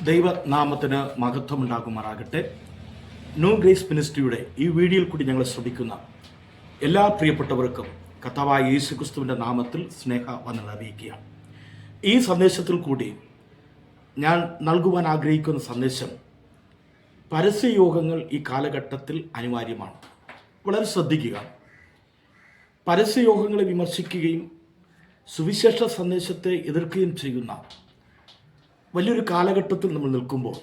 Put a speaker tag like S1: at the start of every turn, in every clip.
S1: ദൈവനാമത്തിന് മഹത്വമുണ്ടാകുമാറാകട്ടെ. New grace മിനിസ്ട്രിയുടെ ഈ വീഡിയോയിൽ കൂടി ഞങ്ങളെ ശ്രമിക്കുന്ന എല്ലാ പ്രിയപ്പെട്ടവർക്കും കർത്താവായ യേശുക്രിസ്തുവിൻ്റെ നാമത്തിൽ സ്നേഹവന്ദനം അറിയിക്കുകയാണ്. ഈ സന്ദേശത്തിൽ കൂടി ഞാൻ നൽകുവാൻ ആഗ്രഹിക്കുന്ന സന്ദേശം, പരസ്യയോഗങ്ങൾ ഈ കാലഘട്ടത്തിൽ അനിവാര്യമാണ്. വളരെ ശ്രദ്ധിക്കുക. പരസ്യയോഗങ്ങളെ വിമർശിക്കുകയും സുവിശേഷ സന്ദേശത്തെ എതിർക്കുകയും ചെയ്യുന്ന വലിയൊരു കാലഘട്ടത്തിൽ നമ്മൾ നിൽക്കുമ്പോൾ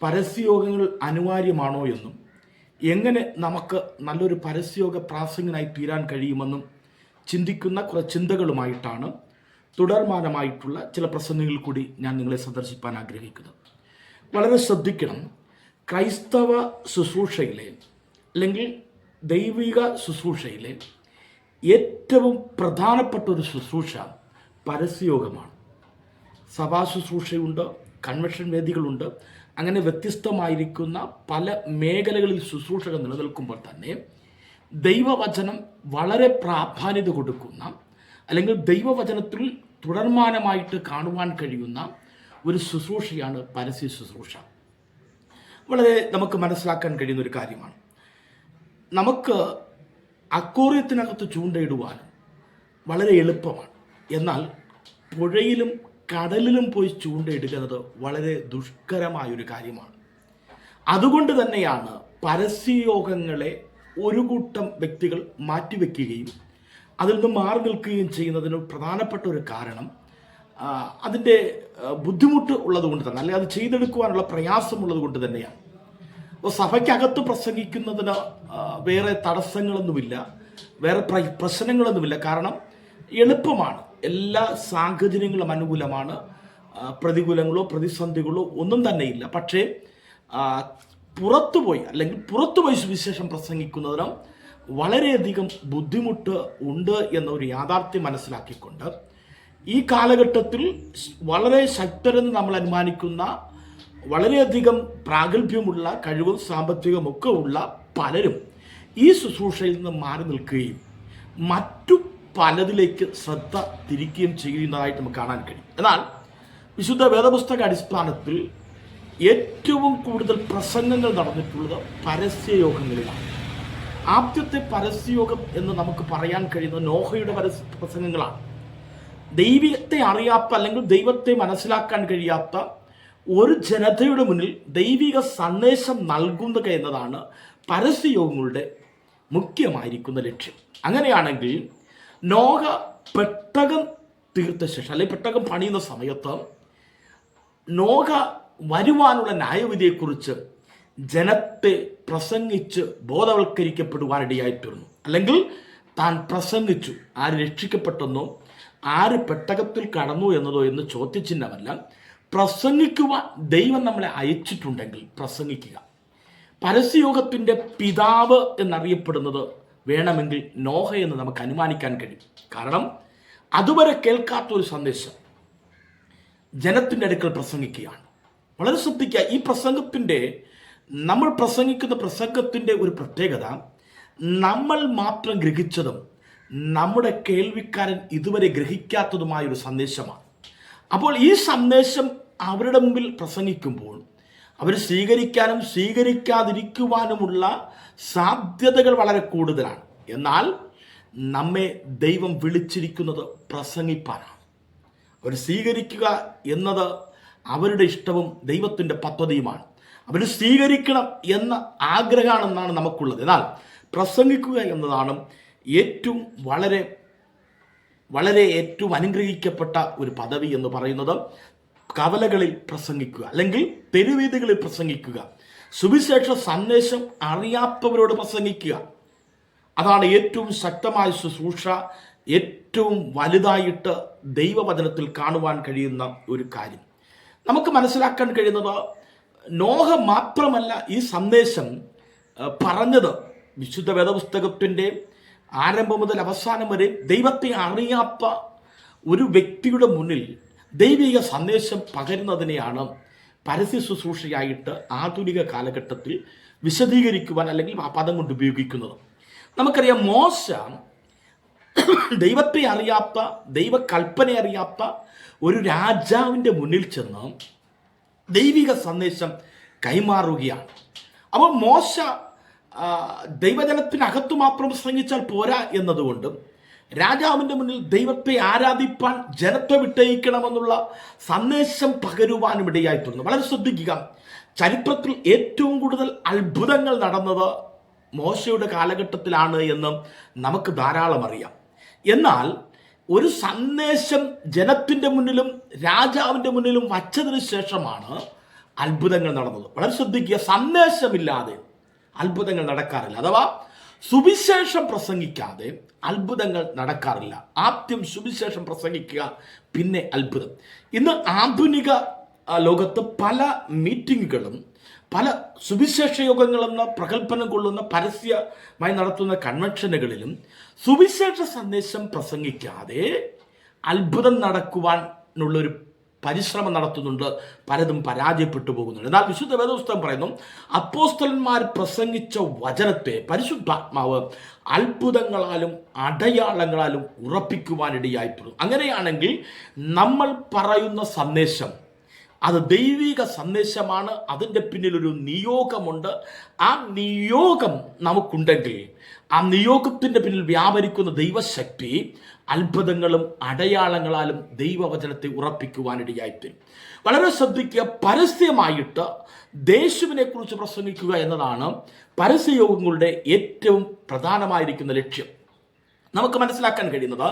S1: പരസ്യയോഗങ്ങൾ അനിവാര്യമാണോ എന്നും എങ്ങനെ നമുക്ക് നല്ലൊരു പരസ്യയോഗ പ്രാസംഗികനായി തീരാൻ കഴിയുമെന്നും ചിന്തിക്കുന്ന കുറേ ചിന്തകളുമായിട്ടാണ് തുടർമാനമായിട്ടുള്ള ചില പ്രസംഗങ്ങളിൽ കൂടി ഞാൻ നിങ്ങളെ സന്ദർശിപ്പാൻ ആഗ്രഹിക്കുന്നത്. വളരെ ശ്രദ്ധിക്കണം. ക്രൈസ്തവ ശുശ്രൂഷയിലെ അല്ലെങ്കിൽ ദൈവിക ശുശ്രൂഷയിലെ ഏറ്റവും പ്രധാനപ്പെട്ട ഒരു ശുശ്രൂഷ പരസ്യയോഗമാണ്. സഭാ ശുശ്രൂഷയുണ്ട്, കൺവെൻഷൻ വേദികളുണ്ട്. അങ്ങനെ വ്യത്യസ്തമായിരിക്കുന്ന പല മേഖലകളിൽ ശുശ്രൂഷകൾ നിലനിൽക്കുമ്പോൾ തന്നെ ദൈവവചനം വളരെ പ്രാധാന്യത കൊടുക്കുന്ന അല്ലെങ്കിൽ ദൈവവചനത്തിൽ തുടർമാനമായിട്ട് കാണുവാൻ കഴിയുന്ന ഒരു ശുശ്രൂഷയാണ് പരസ്യ ശുശ്രൂഷ. വളരെ നമുക്ക് മനസ്സിലാക്കാൻ കഴിയുന്ന ഒരു കാര്യമാണ്. നമുക്ക് അക്വേറിയത്തിനകത്ത് ചൂണ്ടയിടുവാനും വളരെ എളുപ്പമാണ്. എന്നാൽ പുഴയിലും കടലിലും പോയി ചൂണ്ടയിടുന്നത് വളരെ ദുഷ്കരമായൊരു കാര്യമാണ്. അതുകൊണ്ട് തന്നെയാണ് പരസ്യയോഗങ്ങളെ ഒരു കൂട്ടം വ്യക്തികൾ മാറ്റിവെക്കുകയും അതിൽ നിന്ന് മാറി നിൽക്കുകയും ചെയ്യുന്നതിന് പ്രധാനപ്പെട്ട ഒരു കാരണം അതിൻ്റെ ബുദ്ധിമുട്ട് ഉള്ളതുകൊണ്ട് തന്നെ, അല്ലെങ്കിൽ അത് ചെയ്തെടുക്കുവാനുള്ള പ്രയാസമുള്ളത് കൊണ്ട് തന്നെയാണ്. അപ്പോൾ സഭയ്ക്കകത്ത് പ്രസംഗിക്കുന്നതിന് വേറെ തടസ്സങ്ങളൊന്നുമില്ല, വേറെ പ്രശ്നങ്ങളൊന്നുമില്ല. കാരണം എളുപ്പമാണ്. എല്ലാ സാഹചര്യങ്ങളും അനുകൂലമാണ്. പ്രതികൂലങ്ങളോ പ്രതിസന്ധികളോ ഒന്നും തന്നെയില്ല. പക്ഷേ പുറത്തുപോയി സുവിശേഷം പ്രസംഗിക്കുന്നതിന് വളരെയധികം ബുദ്ധിമുട്ട് ഉണ്ട് എന്നൊരു യാഥാർത്ഥ്യം മനസ്സിലാക്കിക്കൊണ്ട് ഈ കാലഘട്ടത്തിൽ വളരെ ശക്തരെന്ന് നമ്മൾ അനുമാനിക്കുന്ന, വളരെയധികം പ്രാഗൽഭ്യമുള്ള, കഴിവും സാമ്പത്തികവും ഒക്കെ ഉള്ള പലരും ഈ ശുശ്രൂഷയിൽ നിന്ന് മാറി നിൽക്കുകയും മറ്റു പലതിലേക്ക് ശ്രദ്ധ തിരിക്കുകയും ചെയ്യുന്നതായിട്ട് നമുക്ക് കാണാൻ കഴിയും. എന്നാൽ വിശുദ്ധ വേദപുസ്തക അടിസ്ഥാനത്തിൽ ഏറ്റവും കൂടുതൽ പ്രസംഗങ്ങൾ നടന്നിട്ടുള്ളത് പരസ്യയോഗങ്ങളിലാണ്. ആദ്യത്തെ പരസ്യയോഗം എന്ന് നമുക്ക് പറയാൻ കഴിയുന്ന നോഹയുടെ പ്രസംഗങ്ങളാണ്. ദൈവത്തെ അറിയാത്ത അല്ലെങ്കിൽ ദൈവത്തെ മനസ്സിലാക്കാൻ കഴിയാത്ത ഒരു ജനതയുടെ മുന്നിൽ ദൈവിക സന്ദേശം നൽകുക എന്നതാണ് പരസ്യയോഗങ്ങളുടെ മുഖ്യമായിരിക്കുന്ന ലക്ഷ്യം. അങ്ങനെയാണെങ്കിൽ നോഹ പെട്ടകം തീർത്ത ശേഷം, അല്ലെങ്കിൽ പെട്ടകം പണിയുന്ന സമയത്ത് നോഹ വരുവാനുള്ള ന്യായവിധിയെക്കുറിച്ച് ജനത്തെ പ്രസംഗിച്ച് ബോധവൽക്കരിക്കപ്പെടുവാനിടയായിത്തീർന്നു. അല്ലെങ്കിൽ താൻ പ്രസംഗിച്ചു. ആര് രക്ഷിക്കപ്പെട്ടെന്നോ ആര് പെട്ടകത്തിൽ കടന്നു എന്നതോ എന്ന് ചോദ്യചിഹ്നമല്ല. പ്രസംഗിക്കുവാൻ ദൈവം നമ്മളെ അയച്ചിട്ടുണ്ടെങ്കിൽ പ്രസംഗിക്കുക. പരസ്യയോഗത്തിൻ്റെ പിതാവ് എന്നറിയപ്പെടുന്നത് വേണമെങ്കിൽ നോഹ എന്ന് നമുക്ക് അനുമാനിക്കാൻ കഴിയും. കാരണം അതുവരെ കേൾക്കാത്തൊരു സന്ദേശം ജനത്തിൻ്റെ അടുക്കൽ പ്രസംഗിക്കുകയാണ്. വളരെ ശ്രദ്ധിക്കുക. ഈ നമ്മൾ പ്രസംഗിക്കുന്ന പ്രസംഗത്തിൻ്റെ ഒരു പ്രത്യേകത, നമ്മൾ മാത്രം ഗ്രഹിച്ചതും നമ്മുടെ കേൾവിക്കാരൻ ഇതുവരെ ഗ്രഹിക്കാത്തതുമായ ഒരു സന്ദേശമാണ്. അപ്പോൾ ഈ സന്ദേശം അവരുടെ മുമ്പിൽ പ്രസംഗിക്കുമ്പോൾ അവർ സ്വീകരിക്കാനും സ്വീകരിക്കാതിരിക്കുവാനുമുള്ള സാധ്യതകൾ വളരെ കൂടുതലാണ്. എന്നാൽ നമ്മെ ദൈവം വിളിച്ചിരിക്കുന്നത് പ്രസംഗിപ്പാനാണ്. അവർ സ്വീകരിക്കുക എന്നത് അവരുടെ ഇഷ്ടവും ദൈവത്തിൻ്റെ പദ്ധതിയുമാണ്. അവർ സ്വീകരിക്കണം എന്ന ആഗ്രഹമാണെന്നാണ് നമുക്കുള്ളത്. എന്നാൽ പ്രസംഗിക്കുക എന്നതാണ് ഏറ്റവും ഏറ്റവും അനുഗ്രഹിക്കപ്പെട്ട ഒരു പദവി എന്ന് പറയുന്നത്. കവലകളിൽ പ്രസംഗിക്കുക, അല്ലെങ്കിൽ തെരുവീഥികളിൽ പ്രസംഗിക്കുക, സുവിശേഷ സന്ദേശം അറിയാത്തവരോട് പ്രസംഗിക്കുക. അതാണ് ഏറ്റവും ശക്തമായ ശുശ്രൂഷ, ഏറ്റവും വലുതായിട്ട് ദൈവവചനത്തിൽ കാണുവാൻ കഴിയുന്ന ഒരു കാര്യം. നമുക്ക് മനസ്സിലാക്കാൻ കഴിയുന്നത്, നോഹ മാത്രമല്ല ഈ സന്ദേശം പറഞ്ഞത്. വിശുദ്ധ വേദപുസ്തകത്തിൻ്റെ ആരംഭം മുതൽ അവസാനം വരെ ദൈവത്തെ അറിയാത്ത ഒരു വ്യക്തിയുടെ മുന്നിൽ ദൈവിക സന്ദേശം പകരുന്നതിനെയാണ് പരസ്യ ശുശ്രൂഷയായിട്ട് ആധുനിക കാലഘട്ടത്തിൽ വിശദീകരിക്കുവാൻ അല്ലെങ്കിൽ ആ പദം കൊണ്ട് ഉപയോഗിക്കുന്നത്. നമുക്കറിയാം, മോശ ദൈവത്തെ അറിയാത്ത, ദൈവകൽപ്പന അറിയാത്ത ഒരു രാജാവിൻ്റെ മുന്നിൽ ചെന്ന് ദൈവിക സന്ദേശം കൈമാറുകയാണ്. അപ്പോൾ മോശ ദൈവജനത്തിനകത്തു മാത്രം പ്രസംഗിച്ചാൽ പോരാ എന്നതുകൊണ്ടും രാജാവിൻ്റെ മുന്നിൽ ദൈവത്തെ ആരാധിപ്പാൻ ജനത്തെ വിട്ടയക്കണമെന്നുള്ള സന്ദേശം പകരുവാനും ഇടയായിട്ടുണ്ട്. വളരെ ശ്രദ്ധിക്കുക, ചരിത്രത്തിൽ ഏറ്റവും കൂടുതൽ അത്ഭുതങ്ങൾ നടന്നത് മോശയുടെ കാലഘട്ടത്തിലാണ് എന്ന് നമുക്ക് ധാരാളം അറിയാം. എന്നാൽ ഒരു സന്ദേശം ജനത്തിൻ്റെ മുന്നിലും രാജാവിൻ്റെ മുന്നിലും വച്ചതിന് ശേഷമാണ് അത്ഭുതങ്ങൾ നടന്നത്. വളരെ ശ്രദ്ധിക്കുക, സന്ദേശമില്ലാതെ അത്ഭുതങ്ങൾ നടക്കാറില്ല. അഥവാ സുവിശേഷം പ്രസംഗിക്കാതെ അത്ഭുതങ്ങൾ നടക്കാറില്ല. ആദ്യം സുവിശേഷം പ്രസംഗിക്കുക, പിന്നെ അത്ഭുതം. ഇന്ന് ആധുനിക ലോകത്ത് പല മീറ്റിങ്ങുകളും പല സുവിശേഷ യോഗങ്ങളെന്ന പ്രകല്പനം കൊള്ളുന്ന പരസ്യമായി നടത്തുന്ന കൺവെൻഷനുകളിലും സുവിശേഷ സന്ദേശം പ്രസംഗിക്കാതെ അത്ഭുതം നടക്കുവാനുള്ളൊരു പരിശ്രമം നടത്തുന്നുണ്ട്. പലതും പരാജയപ്പെട്ടു പോകുന്നുണ്ട്. എന്നാൽ വിശുദ്ധ വേദപുസ്തകം പറയുന്നു, അപ്പോസ്തലന്മാർ പ്രസംഗിച്ച വചനത്തെ പരിശുദ്ധാത്മാവ് അത്ഭുതങ്ങളാലും അടയാളങ്ങളാലും ഉറപ്പിക്കുവാനിടയായിപ്പെടും. അങ്ങനെയാണെങ്കിൽ നമ്മൾ പറയുന്ന സന്ദേശം അത് ദൈവിക സന്ദേശമാണ്. അതിൻ്റെ പിന്നിലൊരു നിയോഗമുണ്ട്. ആ നിയോഗം നമുക്കുണ്ടെങ്കിൽ ആ നിയോഗത്തിൻ്റെ പിന്നിൽ വ്യാപരിക്കുന്ന ദൈവശക്തി അത്ഭുതങ്ങളും അടയാളങ്ങളാലും ദൈവവചനത്തെ ഉറപ്പിക്കുവാനിടയായിത്തീരും. വളരെ ശ്രദ്ധിക്കുക, പരസ്യമായിട്ട് യേശുവിനെ കുറിച്ച് പ്രസംഗിക്കുക എന്നതാണ് പരസ്യയോഗങ്ങളുടെ ഏറ്റവും പ്രധാനമായിരിക്കുന്ന ലക്ഷ്യം. നമുക്ക് മനസ്സിലാക്കാൻ കഴിയുന്നത്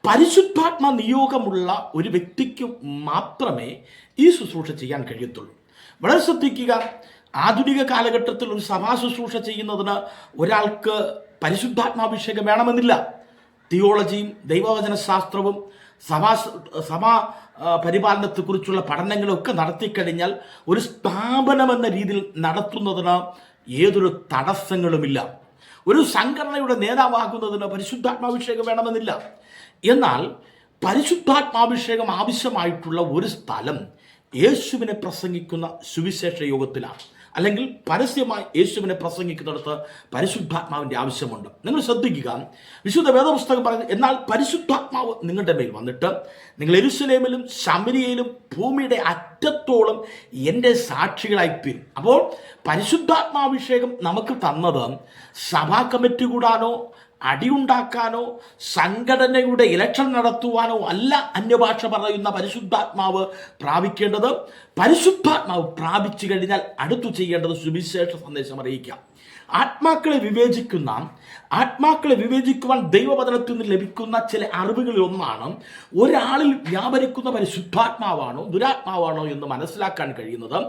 S1: പരിശുദ്ധാത്മ നിയോഗമുള്ള ഒരു വ്യക്തിക്ക് മാത്രമേ ഈ ശുശ്രൂഷ ചെയ്യാൻ കഴിയത്തുള്ളൂ. വളരെ ശ്രദ്ധിക്കുക, ആധുനിക കാലഘട്ടത്തിൽ ഒരു സഭാ ശുശ്രൂഷ ചെയ്യുന്നതിന് ഒരാൾക്ക് പരിശുദ്ധാത്മാഭിഷേകം വേണമെന്നില്ല. തിയോളജിയും ദൈവവചന ശാസ്ത്രവും സഭാ പരിപാലനത്തെക്കുറിച്ചുള്ള പഠനങ്ങളും ഒക്കെ നടത്തിക്കഴിഞ്ഞാൽ ഒരു സ്ഥാപനമെന്ന രീതിയിൽ നടത്തുന്നതിന് യാതൊരു തടസ്സങ്ങളുമില്ല. ഒരു സംഘടനയുടെ നേതാവാകുന്നതിന് പരിശുദ്ധാത്മാഭിഷേകം വേണമെന്നില്ല. എന്നാൽ പരിശുദ്ധാത്മാഭിഷേകം ആവശ്യമായിട്ടുള്ള ഒരു സ്ഥലം യേശുവിനെ പ്രസംഗിക്കുന്ന സുവിശേഷ യോഗത്തിലാണ്. അല്ലെങ്കിൽ പരസ്യമായി യേശുവിനെ പ്രസംഗിക്കുന്നിടത്ത് പരിശുദ്ധാത്മാവിൻ്റെ ആവശ്യമുണ്ട്. നിങ്ങൾ ശ്രദ്ധിക്കുക, വിശുദ്ധ വേദപുസ്തകം പറയുന്നത്, എന്നാൽ പരിശുദ്ധാത്മാവ് നിങ്ങളുടെ മേൽ വന്നിട്ട് നിങ്ങൾ യെരൂശലേമിലും ശമരിയയിലും ഭൂമിയുടെ അറ്റത്തോളം എൻ്റെ സാക്ഷികളായിത്തീരും. അപ്പോൾ പരിശുദ്ധാത്മാഭിഷേകം നമുക്ക് തന്നത് സഭാ കമ്മിറ്റി കൂടാനോ അടിയുണ്ടാക്കാനോ സംഘടനയുടെ ഇലക്ഷൻ നടത്തുവാനോ അല്ല. അന്യഭാഷ പറയുന്ന പരിശുദ്ധാത്മാവ് പ്രാപിക്കേണ്ടത്, പരിശുദ്ധാത്മാവ് പ്രാപിച്ചു കഴിഞ്ഞാൽ അടുത്തു ചെയ്യേണ്ടത് സുവിശേഷ സന്ദേശം അറിയിക്കുക. ആത്മാക്കളെ വിവേചിക്കുവാൻ ദൈവവചനത്തിൽ നിന്ന് ലഭിക്കുന്ന ചില അറിവുകളിൽ ഒന്നാണ് ഒരാളിൽ വ്യാപരിക്കുന്ന പരിശുദ്ധാത്മാവാണോ ദുരാത്മാവാണോ എന്ന് മനസ്സിലാക്കാൻ കഴിയുന്നത്.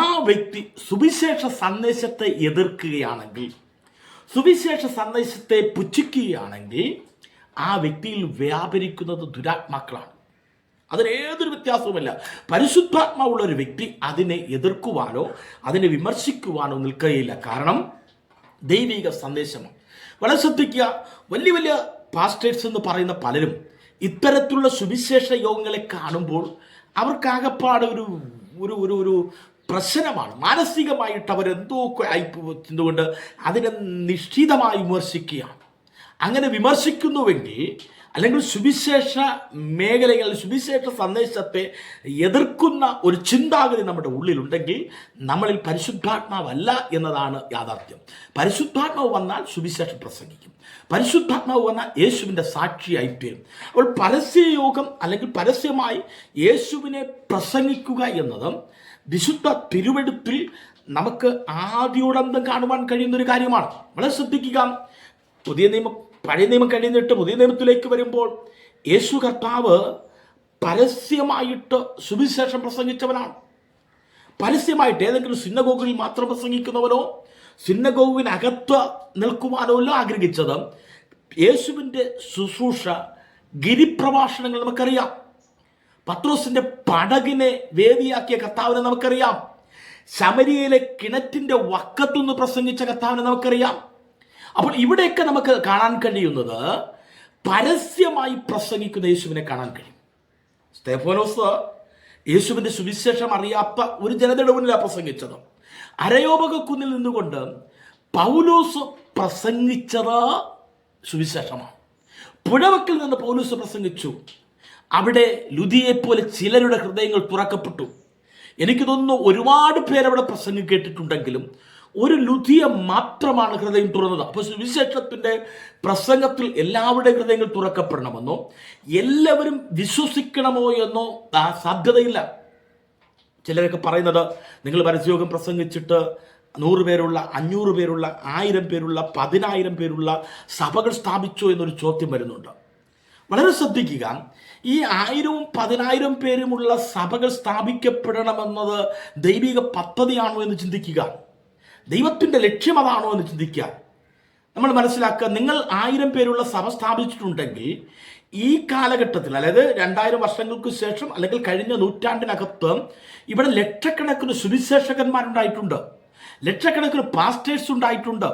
S1: ആ വ്യക്തി സുവിശേഷ സന്ദേശത്തെ എതിർക്കുകയാണെങ്കിൽ, സുവിശേഷ സന്ദേശത്തെ പുച്ഛിക്കുകയാണെങ്കിൽ ആ വ്യക്തിയിൽ വ്യാപരിക്കുന്നത് ദുരാത്മാക്കളാണ്. അതിനേതൊരു വ്യത്യാസവുമില്ല. പരിശുദ്ധാത്മാവുള്ള ഒരു വ്യക്തി അതിനെ എതിർക്കുവാനോ അതിനെ വിമർശിക്കുവാനോ നിൽക്കുകയില്ല. കാരണം ദൈവിക സന്ദേശമാണ്. വളരെ ശ്രദ്ധിക്കുക, വലിയ വലിയ പാസ്റ്റേഴ്സ് എന്ന് പറയുന്ന പലരും ഇത്തരത്തിലുള്ള സുവിശേഷ യോഗങ്ങളെ കാണുമ്പോൾ അവർക്കാകപ്പാട് ഒരു പ്രശ്നമാണ്. മാനസികമായിട്ട് അവരെന്തോ ആയിപ്പോകൊണ്ട് അതിനെ നിശ്ചിതമായി വിമർശിക്കുകയാണ്. അങ്ങനെ വിമർശിക്കുന്നുവെങ്കിൽ, അല്ലെങ്കിൽ സുവിശേഷ മേഖലകളിൽ സുവിശേഷ സന്ദേശത്തെ എതിർക്കുന്ന ഒരു ചിന്താഗതി നമ്മുടെ ഉള്ളിലുണ്ടെങ്കിൽ നമ്മളിൽ പരിശുദ്ധാത്മാവല്ല എന്നതാണ് യാഥാർത്ഥ്യം. പരിശുദ്ധാത്മാവ് വന്നാൽ സുവിശേഷം പ്രസംഗിക്കും. പരിശുദ്ധാത്മാവ് വന്നാൽ യേശുവിൻ്റെ സാക്ഷിയായി തീരും. അപ്പോൾ പരസ്യയോഗം അല്ലെങ്കിൽ പരസ്യമായി യേശുവിനെ പ്രസംഗിക്കുക എന്നത് വിശുദ്ധ തിരുവെഴുത്തിൽ നമുക്ക് ആദ്യോടന്തം കാണുവാൻ കഴിയുന്നൊരു കാര്യമാണ്. വളരെ ശ്രദ്ധിക്കുക, പഴയ നിയമം കഴിഞ്ഞിട്ട് പുതിയ നിയമത്തിലേക്ക് വരുമ്പോൾ യേശു കർത്താവ് പരസ്യമായിട്ട് സുവിശേഷം പ്രസംഗിച്ചവനാണ്. പരസ്യമായിട്ട് ഏതെങ്കിലും സിനഗോഗിൽ മാത്രം പ്രസംഗിക്കുന്നവനോ സിനഗോഗിനകത്ത് നിൽക്കുവാനോ അല്ല ആഗ്രഹിച്ചത്. യേശുവിൻ്റെ ശുശ്രൂഷ ഗിരിപ്രഭാഷണങ്ങൾ നമുക്കറിയാം. പത്രോസിന്റെ പടകിനെ വേദിയാക്കിയ കർത്താവിനെ നമുക്കറിയാം. ശമരിയയിലെ കിണറ്റിന്റെ വക്കത്തു നിന്ന് പ്രസംഗിച്ച കർത്താവിനെ നമുക്കറിയാം. അപ്പോൾ ഇവിടെയൊക്കെ നമുക്ക് കാണാൻ കഴിയുന്നത് പരസ്യമായി പ്രസംഗിക്കുന്ന യേശുവിനെ കാണാൻ കഴിയും. സ്തെഫാനോസ് യേശുവിൻ്റെ സുവിശേഷം അറിയാത്ത ഒരു ജനതയുടെ മുന്നിലാണ് പ്രസംഗിച്ചത്. അരയോപക കുന്നിൽ നിന്നുകൊണ്ട് പൗലോസ് പ്രസംഗിച്ചത് സുവിശേഷമാണ്. പുഴവക്കിൽ നിന്ന് പൗലോസ് പ്രസംഗിച്ചു. അവിടെ ലുദിയെപ്പോലെ ചിലരുടെ ഹൃദയങ്ങൾ തുറക്കപ്പെട്ടു. എനിക്ക് തോന്നുന്നു ഒരുപാട് പേരവിടെ പ്രസംഗം കേട്ടിട്ടുണ്ടെങ്കിലും ഒരു ലുധിയ മാത്രമാണ് ഹൃദയം തുറന്നത്. അപ്പോൾ സുവിശേഷത്തിൻ്റെ പ്രസംഗത്തിൽ എല്ലാവരുടെയും ഹൃദയങ്ങൾ തുറക്കപ്പെടണമെന്നോ എല്ലാവരും വിശ്വസിക്കണമോ എന്നോ സാധ്യതയില്ല. ചിലരൊക്കെ പറയുന്നത്, നിങ്ങൾ പരസ്യയോഗം പ്രസംഗിച്ചിട്ട് 100 പേരുള്ള, 500 പേരുള്ള, 1000 പേരുള്ള, 10,000 പേരുള്ള സഭകൾ സ്ഥാപിച്ചോ എന്നൊരു ചോദ്യം വരുന്നുണ്ട്. വളരെ ശ്രദ്ധിക്കുക, ഈ 1000-ഉം 10,000 പേരുമുള്ള സഭകൾ സ്ഥാപിക്കപ്പെടണമെന്നത് ദൈവിക പദ്ധതിയാണോ എന്ന് ചിന്തിക്കുക. ദൈവത്തിൻ്റെ ലക്ഷ്യം അതാണോ എന്ന് ചിന്തിക്കുക. നമ്മൾ മനസ്സിലാക്കുക, നിങ്ങൾ 1000 പേരുള്ള സഭ സ്ഥാപിച്ചിട്ടുണ്ടെങ്കിൽ ഈ കാലഘട്ടത്തിൽ, അതായത് 2000 വർഷങ്ങൾക്ക് ശേഷം അല്ലെങ്കിൽ കഴിഞ്ഞ നൂറ്റാണ്ടിനകത്ത് ഇവിടെ ലക്ഷക്കണക്കിന് സുവിശേഷകന്മാരുണ്ടായിട്ടുണ്ട്, ലക്ഷക്കണക്കിന് പാസ്റ്റേഴ്സ് ഉണ്ടായിട്ടുണ്ട്.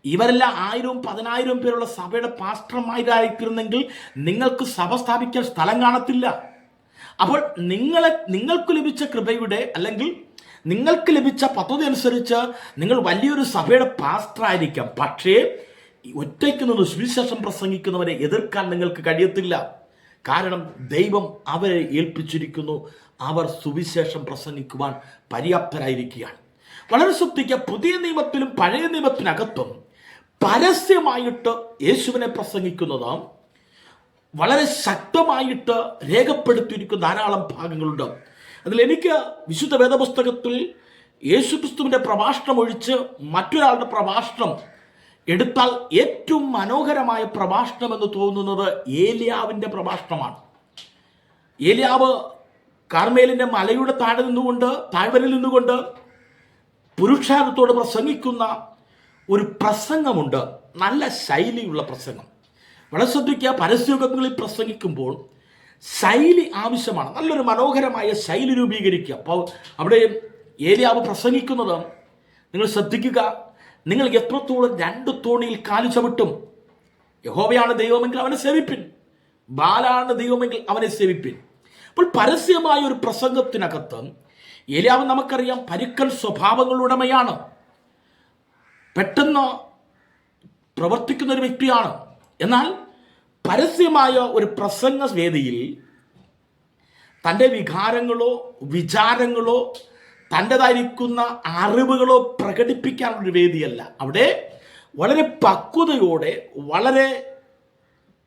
S1: ഇവരെല്ലാം 1000-ഉം 10,000 പേരുള്ള സഭയുടെ പാസ്റ്റർമാരായിരിക്കുന്നെങ്കിൽ നിങ്ങൾക്ക് സഭ സ്ഥാപിക്കാൻ സ്ഥലം കാണത്തില്ല. അപ്പോൾ നിങ്ങൾക്ക് ലഭിച്ച കൃപയുടെ അല്ലെങ്കിൽ നിങ്ങൾക്ക് ലഭിച്ച പദ്ധതി അനുസരിച്ച് നിങ്ങൾ വലിയൊരു സഭയുടെ പാസ്റ്റർ ആയിരിക്കാം. പക്ഷേ ഒറ്റയ്ക്ക് നിന്ന് സുവിശേഷം പ്രസംഗിക്കുന്നവരെ എതിർക്കാൻ നിങ്ങൾക്ക് കഴിയത്തില്ല. കാരണം ദൈവം അവരെ ഏൽപ്പിച്ചിരിക്കുന്നു, അവർ സുവിശേഷം പ്രസംഗിക്കുവാൻ പര്യാപ്തരായിരിക്കുകയാണ്. വളരെ ശ്രദ്ധിക്കുക, പുതിയ നിയമത്തിലും പഴയ നിയമത്തിനകത്തും പരസ്യമായിട്ട് യേശുവിനെ പ്രസംഗിക്കുന്നത് വളരെ ശക്തമായിട്ട് രേഖപ്പെടുത്തിയിരിക്കുന്ന ധാരാളം ഭാഗങ്ങളുണ്ട്. അതിൽ എനിക്ക് വിശുദ്ധ വേദപുസ്തകത്തിൽ യേശുക്രിസ്തുവിൻ്റെ പ്രഭാഷണം ഒഴിച്ച് മറ്റൊരാളുടെ പ്രഭാഷണം എടുത്താൽ ഏറ്റവും മനോഹരമായ പ്രഭാഷണം എന്ന് തോന്നുന്നത് ഏലിയാവിൻ്റെ പ്രഭാഷണമാണ്. ഏലിയാവ് കാർമേലിൻ്റെ മലയുടെ താഴ്വരയിൽ നിന്നുകൊണ്ട് പുരുഷാരത്തോട് പ്രസംഗിക്കുന്ന ഒരു പ്രസംഗമുണ്ട്, നല്ല ശൈലിയുള്ള പ്രസംഗം. വളരെ ശ്രദ്ധിക്കുക, പരസ്യയോഗങ്ങളിൽ പ്രസംഗിക്കുമ്പോൾ ശൈലി ആവശ്യമാണ്, നല്ലൊരു മനോഹരമായ ശൈലി രൂപീകരിക്കുക. അപ്പോൾ അവിടെ ഏലിയാവ് പ്രസംഗിക്കുന്നത് നിങ്ങൾ ശ്രദ്ധിക്കുക, നിങ്ങൾ എത്രത്തോളം 2 തോണിയിൽ കാലു ചവിട്ടും. യഹോവയാണ് ദൈവമെങ്കിൽ അവനെ സേവിപ്പിൻ, ബാലാണ് ദൈവമെങ്കിൽ അവനെ സേവിപ്പിൻ. അപ്പോൾ പരസ്യമായ ഒരു പ്രസംഗത്തിനകത്ത് ഏലിയാവ് നമുക്കറിയാം പരുക്കൻ സ്വഭാവങ്ങളുടമയാണ്, പെട്ടെന്ന് പ്രവർത്തിക്കുന്ന ഒരു വ്യക്തിയാണ്. എന്നാൽ പരസ്യമായ ഒരു പ്രസംഗ വേദിയിൽ തൻ്റെ വികാരങ്ങളോ വിചാരങ്ങളോ തൻ്റെതായിരിക്കുന്ന അറിവുകളോ പ്രകടിപ്പിക്കാനുള്ളൊരു വേദിയല്ല. അവിടെ വളരെ പക്വതയോടെ, വളരെ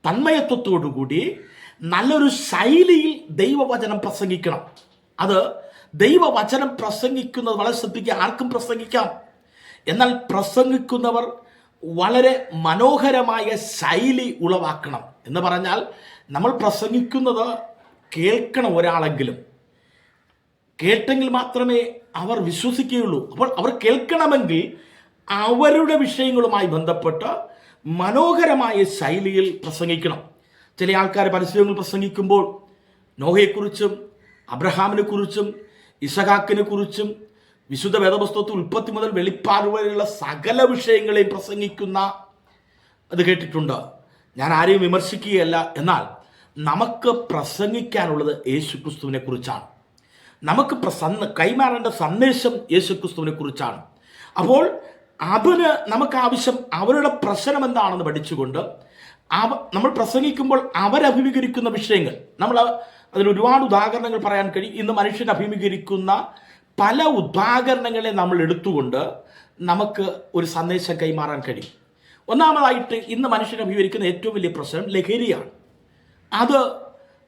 S1: തന്മയത്വത്തോടുകൂടി നല്ലൊരു ശൈലിയിൽ ദൈവവചനം പ്രസംഗിക്കണം. അത് ദൈവവചനം പ്രസംഗിക്കുന്നത് വളരെ ശ്രദ്ധിക്കുക, ആർക്കും പ്രസംഗിക്കാം. എന്നാൽ പ്രസംഗിക്കുന്നവർ വളരെ മനോഹരമായ ശൈലി ഉളവാക്കണം. എന്ന് പറഞ്ഞാൽ നമ്മൾ പ്രസംഗിക്കുന്നത് കേൾക്കണം, ഒരാളെങ്കിലും കേട്ടെങ്കിൽ മാത്രമേ അവർ വിശ്വസിക്കുകയുള്ളൂ. അപ്പോൾ അവർ കേൾക്കണമെങ്കിൽ അവരുടെ വിഷയങ്ങളുമായി ബന്ധപ്പെട്ട് മനോഹരമായ ശൈലിയിൽ പ്രസംഗിക്കണം. ചില ആൾക്കാർ പരസ്യങ്ങൾ പ്രസംഗിക്കുമ്പോൾ നോഹയെക്കുറിച്ചും അബ്രഹാമിനെ കുറിച്ചും ഇസഹാക്കിനെ കുറിച്ചും വിശുദ്ധ വേദപുസ്തകത്തിൽ ഉൽപ്പത്തി മുതൽ വെളിപ്പാട് വരെയുള്ള സകല വിഷയങ്ങളെയും പ്രസംഗിക്കുന്ന അത് കേട്ടിട്ടുണ്ട്. ഞാൻ ആരെയും വിമർശിക്കുകയല്ല, എന്നാൽ നമുക്ക് പ്രസംഗിക്കാനുള്ളത് യേശുക്രിസ്തുവിനെ കുറിച്ചാണ്. നമുക്ക് കൈമാറേണ്ട സന്ദേശം യേശുക്രിസ്തുവിനെ കുറിച്ചാണ്. അപ്പോൾ അതിന് നമുക്ക് ആവശ്യം അവരുടെ പ്രശ്നം എന്താണെന്ന് പഠിച്ചുകൊണ്ട് നമ്മൾ പ്രസംഗിക്കുമ്പോൾ അവരഭിമുഖീകരിക്കുന്ന വിഷയങ്ങൾ, അതിൽ ഒരുപാട് ഉദാഹരണങ്ങൾ പറയാൻ കഴിയും. ഇന്ന് മനുഷ്യൻ അഭിമുഖീകരിക്കുന്ന പല ഉദാഹരണങ്ങളെ നമ്മൾ എടുത്തുകൊണ്ട് നമുക്ക് ഒരു സന്ദേശം കൈമാറാൻ കഴിയും. ഒന്നാമതായിട്ട് ഇന്ന് മനുഷ്യൻ അഭിമുഖീകരിക്കുന്ന ഏറ്റവും വലിയ പ്രശ്നം ലഹരിയാണ്. അത്